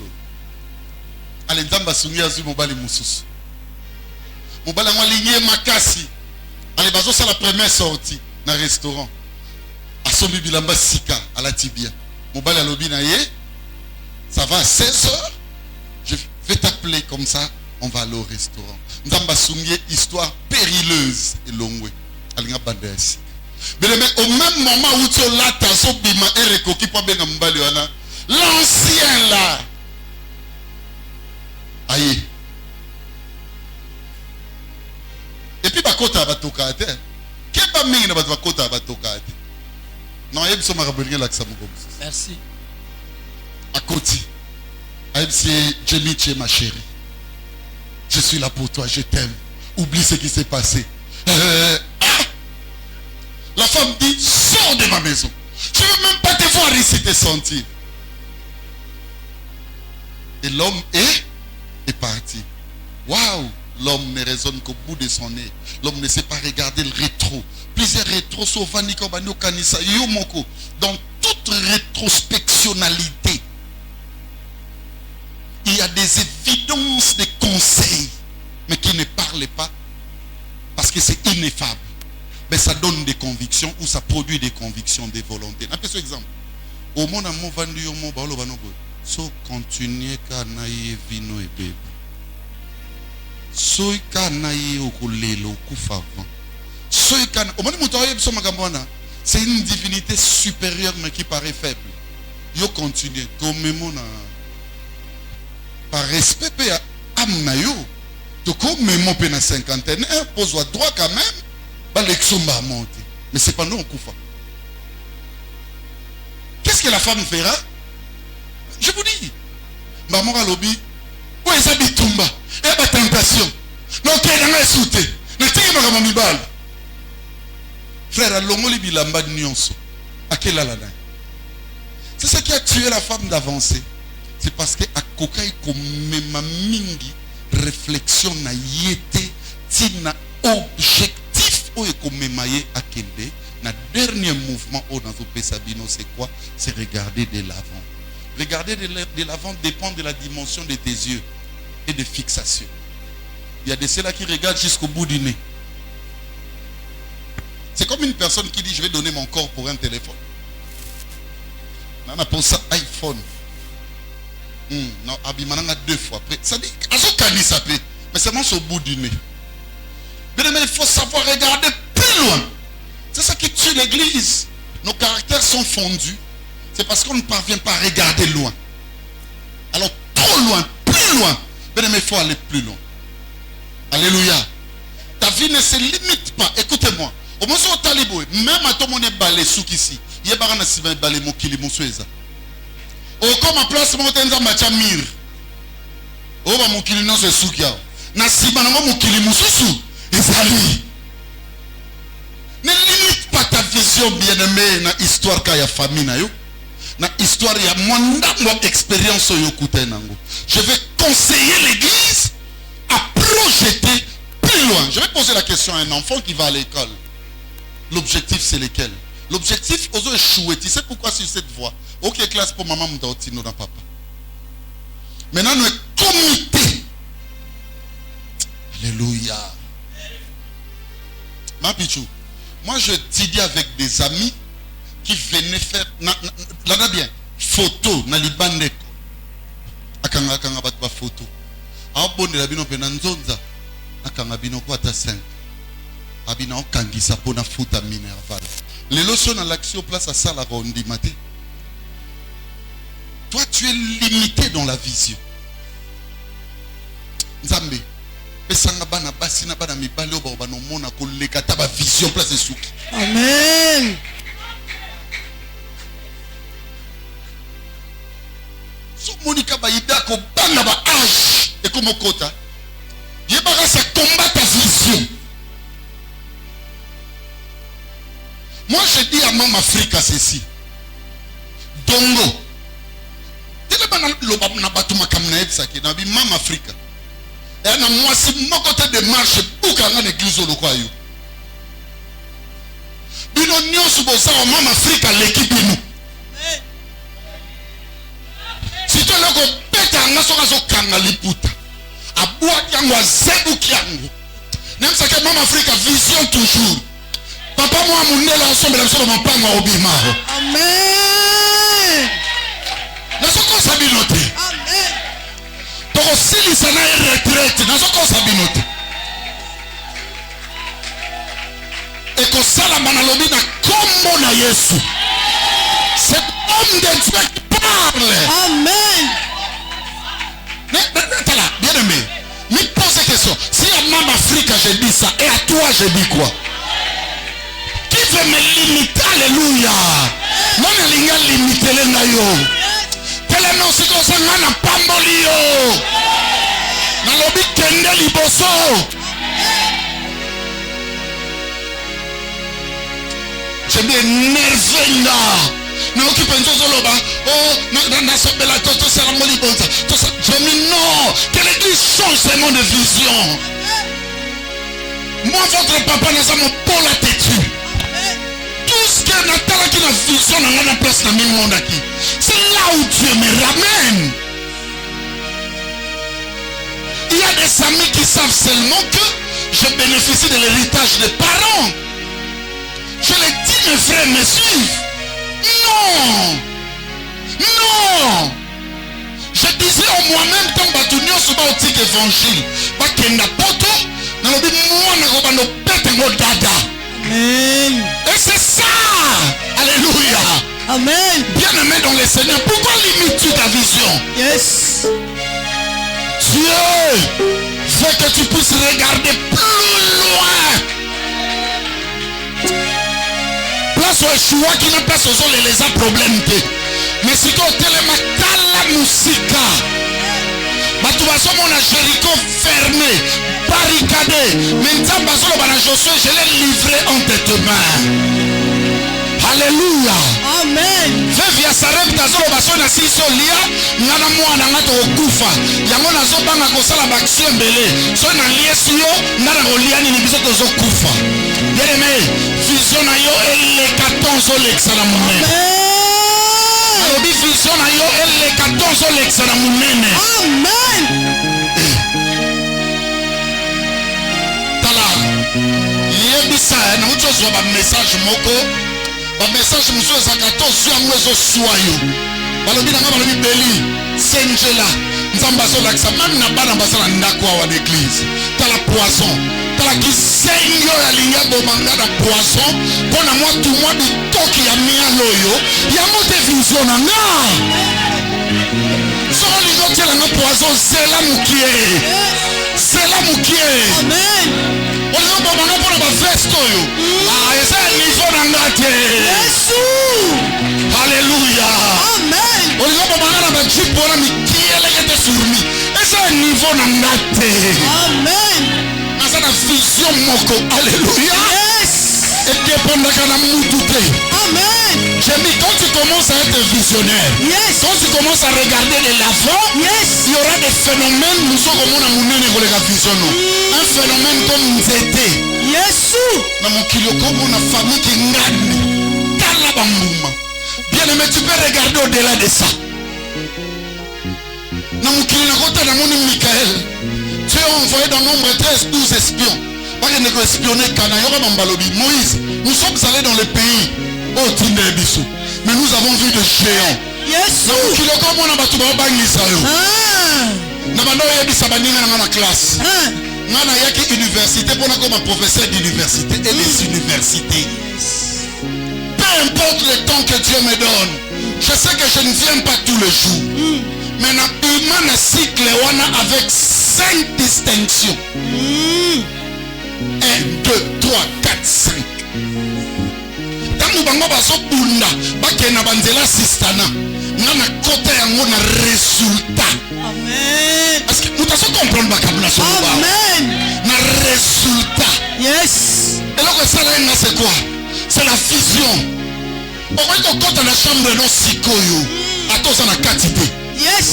Allez, dame sungi azu mon bal moussous. Mon bal a ligné makasi. Allez, bazo c'est la première sortie dans le restaurant. asombi bilamba sika à la tibia. Mobile à l'obinaye. Ça va à 16h. Je vais t'appeler comme ça. On va aller au restaurant. Nzamba Sungie, histoire périleuse et longue. Alinga bandesi. Mais au même moment où tu as ta sobima et recoki pour bien mbaliwana, l'ancien là. Aïe. Et puis bakota batokate. Qu'est pas mingi na bakota batokate. Non, il y a besoin de me l'accent. Merci. À côté. C'est Jenny, tu es ma chérie. Je suis là pour toi, je t'aime. Oublie ce qui s'est passé. La femme dit, sors de ma maison. Je ne veux même pas te voir ici te sentir. Et l'homme est parti. Waouh! L'homme ne raisonne qu'au bout de son nez. L'homme ne sait pas regarder le rétro. Plusieurs rétros sont dans toute rétrospectionnalité. Il y a des évidences de conseils, mais qui ne parlent pas parce que c'est ineffable. Mais ça donne des convictions ou ça produit des convictions, des volontés. Un petit exemple. Au monde à mon vendu, au monde balo banobo. So continuer qu'à naïe vino et bébé. So qu'à naïe au kolelo kufavant. So qu'à au monde motoye so magambona. C'est une divinité supérieure mais qui paraît faible. Yo continue. To memona. Par respect à Amnayo, tu comme même pe na cinquantaine, pose au droit quand même, bah l'exomba a monté. Mais c'est pas nous on koufa. Qu'est-ce que la femme fera? Je vous dis, maman a lobby, où est Zabi Tumba? Et la tentation. Donc elle a sauté. Ne t'es pas comme Mibal. Frère, à l'homme li bilamba nyonso. À quel alana? C'est ça qui a tué la femme d'avancer. C'est parce que à kokai komema mingi réflexion na yete tina objectif o ekomemaye akende na dernier mouvement o dans Pesabino c'est quoi? C'est regarder de l'avant. Regarder de l'avant dépend de la dimension de tes yeux et de fixation. Il y a de ceux-là qui regardent jusqu'au bout du nez. C'est comme une personne qui dit je vais donner mon corps pour un téléphone. On appelle ça iPhone. Non, Abimananga 2 fois après. Ça dit, mais c'est au bout du nez. Mais il faut savoir regarder plus loin. C'est ça qui tue l'église. Nos caractères sont fondus. C'est parce qu'on ne parvient pas à regarder loin. Alors, trop loin, plus loin. Mais il faut aller plus loin. Alléluia. Ta vie ne se limite pas. Écoutez-moi. Au moins, au talibou, même à ton monde balé souk ici. Il y a pas un balé mon kili mon soueza. Oh, comme en place, mon tenza macha mir. Oh, bah, mon kili non, c'est soukia. Nasiba, non, mon kili moussou. Et salut. Ne limite pas ta vision, bien-aimé, na histoire kaya famille, na yo. Na histoire, il y a mon expérience, yo nango. Je vais conseiller l'église à projeter plus loin. Je vais poser la question à un enfant qui va à l'école. L'objectif, c'est lequel? L'objectif, aux échouer. Tu sais pourquoi sur cette voie? Ok, classe pour maman, m'daotino dans papa. Maintenant, nous sommes comité. Alléluia. Ma pichou, moi je étudie avec des amis qui venaient faire, là bien, photo, na libande. Akanga bat photo. Abonde la bino penanzonza. Akanga bino kwa ta 5. Abina okangisa pona futa minerval. Les leçons dans l'action place à ça la rondi maté. Toi tu es limité dans la vision. Nzambe. Pesanga bana basi na bana mibale oba oba no mona ko lekata ba vision place souki. Amen. So monika ba ida ko banga ba âge et comme kota. Yebaka ça combat ta vision. Moi je dis à Mama Africa ceci. Dongo. Tele bana loba na batuma kamna etsaki na bi Mama Africa. Et na moi si mon côté de marche bouka na église lokwayo. Bino nyonso boza o Mama Africa l'équipe bino. Si tu le go peta nga soka zo kanga liputa. Abua yango azebu kiango. Même ça que Mama Africa vision toujours. Papa moi mundela asombe la biso mapango obima. Amen. Nazoko sabinote. Amen. Toko sili sana retraite nazoko sabinote. Eko sala manalobi na kombo na Yesu. C'est l'homme de Dieu qui parle. Amen. Bien aimé, me pose cette question. Si à Mama Afrique je dis ça, et à toi je dis quoi? Qui veut me limiter? Alléluia. Non, il y a limité les naïos. Quel est non si qu'on s'en a na pambolio? Na lobi kende liboso. Je m'énerve là. Na occupe un zoloba. Oh, na sobela to sera moli bonza. Je me non. Que l'église change seulement de vision. Moi votre papa n'a pas mon pôle à têtu. Tout ce que Nathalie qui a vision n'a pas place dans le monde aquí. C'est là où Dieu me ramène. Il y a des amis qui savent seulement que je bénéficie de l'héritage des parents. Je les dis, mes frères, me suivent. Non. Non. Je disais au moi-même, tant batunio suba otik évangile. Bakenda poto, na lobi moi na robano pete ngo dada. Amen. Et c'est ça. Alléluia. Amen. Bien-aimé dans le Seigneur, pourquoi limites-tu ta vision? Yes. Dieu veut que tu puisses regarder plus loin. Place au choix qui n'a place aux autres les a problèmes. Mais si tu as la musique, tu vas mon Jéricho fermé, barricadé. Maintenant, Josué, je l'ai livré entre tes mains. Alléluia. Amen. Vivia sarem tazolo basona siso lia ngana mwana ngato okufa. Yango nazo banga kosala baction mbele. So na liesu yo ngana goliani ni biso tozo kufa. Yereme vision na yo elle 14 l'exala munene. Amen. Alobi vision na yo elle 14 l'exala munene. Amen. Tala yebisa na uchozo ba message moko. Le message monsieur Zakato sur un oiseau soyeux. Balobi na balobi beli Sengela nzamba so laksa même na bana basala ndako wa l'église. Tala poisson. Tala ki senyo ya linga bomanga na poisson. Pona moi tout moi bitoki ya mia loyo. Ya mote vision na nga. So lingo tela na poisson c'est la mukie. C'est la mukie. Amen. On est bon maintenant pour la veste yo. Ah, et c'est niveau d'angate. Jésus. Alléluia. Amen. On est bon maintenant la jeep pour la mikiele qui est fourni. Et c'est niveau d'angate. Amen. Mais ça la vision moko. Alléluia. Yes. Et dépendant de la moutoute. Amen. J'ai mis quand tu commences à être visionnaire. Yes. Quand tu commences à regarder de l'avant. Yes. Il y aura des phénomènes. Nous sommes comme on a mouné pour les vision. Un phénomène comme Nzete. Yesu. Na mokilo comme on a famille qui gagne. Tala bambuma. Bien aimé, tu peux regarder au-delà de ça. Na mokilo na kota na moni Michael. Tu es envoyé dans nombre 13, 12 espions. Pas qu'il ne peut espionner Kana. Yoga Bambalobi. Moïse, nous sommes allés dans le pays. Oh, Tindebisu. Mais nous avons vu des géants. Yesu. Na mokilo comme on a battu bangisa yo. Na bando yebisa baninga na classe. Nana yaki université pour comme professeur d'université et des universités. Peu importe le temps que Dieu me donne, je sais que je ne viens pas tous les jours. Mais na humain cycle wana avec 5 distinctions. 1, 2, 3, 4, 5. Tangu bango baso bunda bakena banzela sistana. Nana côté yango na résultat. Amen. Parce que nous devons comprendre ma sur Amen. Na résultat. Yes. Et là, c'est quoi? C'est la vision. Au moins, quand on a la chambre de nos sikoyo, à tous on a quantité. Yes.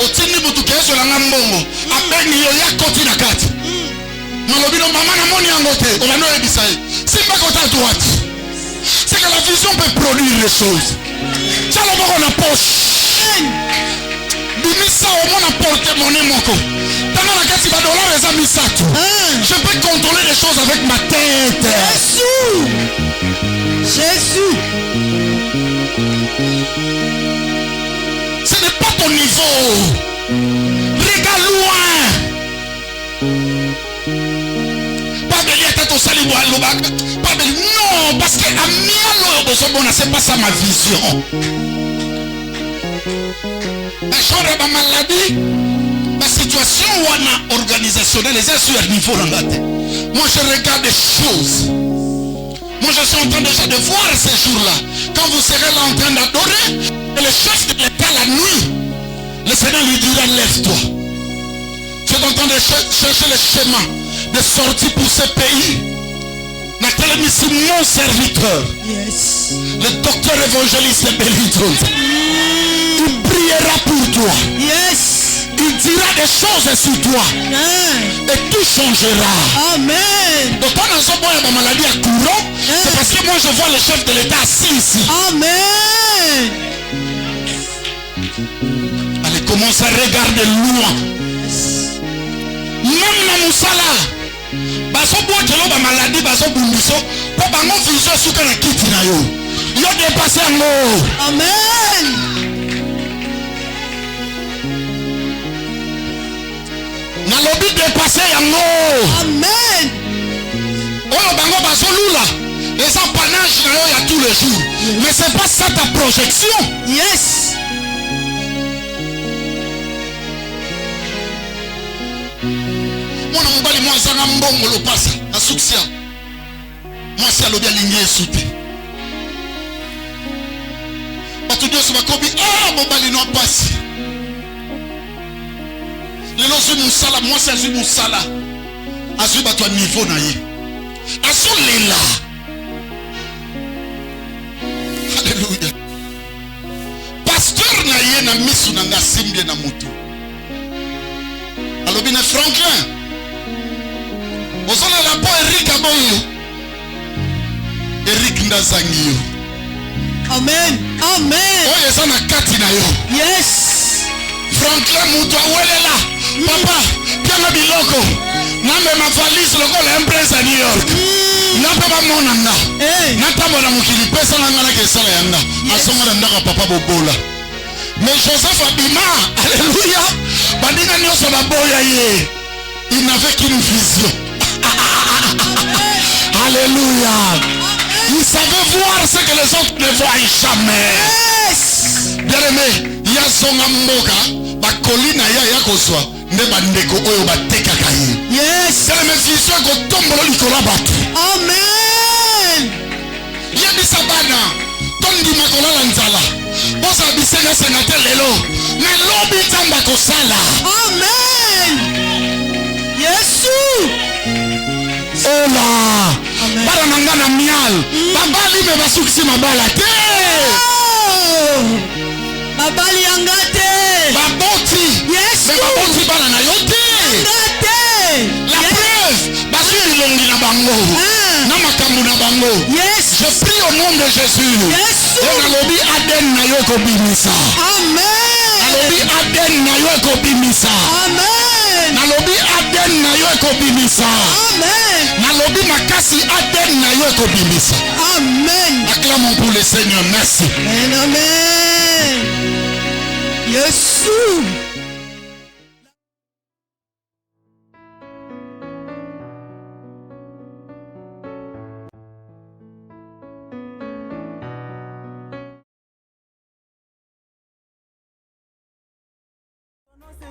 Au tini butuke sur la ngambongo. A peine il y a côté na carte. Malobino maman na moni angote. On va nous ébisaï. C'est pas côté à droite. C'est que la vision peut produire les choses. Ça le bon en poche. Bimisa au moins à porte-monnaie moko. Dans la carte, il va dollar les amis ça. Je peux contrôler les choses avec ma tête. Jésus. Pas de lien tête au salut ou à l'obac. Pas de non, parce que à mialo, c'est pas ça ma vision. La chambre de maladie, la situation ou la organisationnelle, les sur le niveau de. Moi je regarde des choses. Moi je suis en train déjà de voir ces jours-là. Quand vous serez là en train d'adorer, et le chef de l'État la nuit, le Seigneur lui dira lève-toi. Tu es en train de chercher le chemin de sortie pour ce pays. Nathalie, c'est mon serviteur. Yes. Le docteur évangéliste Belitron. Il priera pour toi. Yes. Il dira des choses sur toi. Amen. Et tout changera. Amen. Donc quand on a une maladie à courant, c'est parce que moi je vois le chef de l'État assis ici. Amen. Allez, commence à regarder loin. Même dans Moussala, baso boitelo ba maladie baso bundiso, po bango vision suka na kiti na yo. Yo dépassé ngo. Amen. Na lobi dépassé yango. Amen. Oyo bango baso lula. Les empanages na yo ya tous les jours. Mais c'est pas ça ta projection. Yes. Mwana mobali mwa zanga mbongo lopasa na suksia. Mwasi alobi alingi esuti. Bato nyonso bakobi mobali no pasi. Lelo zwi mosala, mwasi azwi mosala. Azwi bato ya niveau na ye. Azolela. Alléluia. Pasteur na ye na misu na nga simbie na mutu. Alobi na Franklin. Ozola la po Eric aboyo. Eric ndazangi yo. Amen. Amen. Oyo eza na kati na yo. Yes. Franklin mutu awelela. Papa, pianga biloko. Nambe ma valise lokola empresa New York. Napa ba monanga. Natamba na mukili pesa nanga na kesala yanga. Asonga na ndaka papa bobola. Mais Joseph abima, alléluia. Bandinga nyonso baboya ye. Il n'avait qu'une vision. Alléluia. Il savait voir ce que les autres ne voient jamais. Yes. Bien-aimé, ya songa mboka, bakolina ya kozwa, nde bandeko oyo batekaka ye. Yes. C'est la vision ko tombolo likola batu. Amen. Yebisa bana, tondi makolala nzala. Bosa bisenga senate lelo, na lobi tamba kosala. Amen. Yesu. Ola. Bara nanga na mial. Babali me basukisi mabala te. Babali angate. Baboti. Yesu. Baboti bana na yo te. Angate. La preuve, basu ilongi na bango. Na makambu na bango. Yes. Je prie au nom de Jésus. Yesu. Et nalobi Aden na yo ko bimisa. Amen. Nalobi Aden na yo ko bimisa. Amen. Nalobi Aden na yo ko bimisa. Amen. Nalobi makasi Aden na yo ko bimisa. Amen. Acclamons pour le Seigneur. Merci. Amen. Amen. Yesu.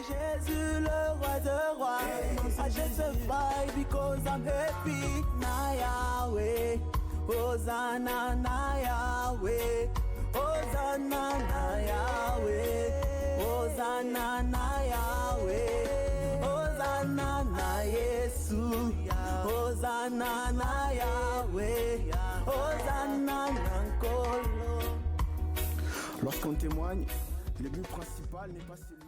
Jésus le roi de rois. I justify because I'm happy. Na Yahweh, Hosanna na Yahweh, Hosanna na Yahweh, Hosanna na Yahweh, Hosanna na Yesu, Hosanna na Yahweh, Hosanna na Nkolo. Lorsqu'on témoigne, le but principal n'est pas celui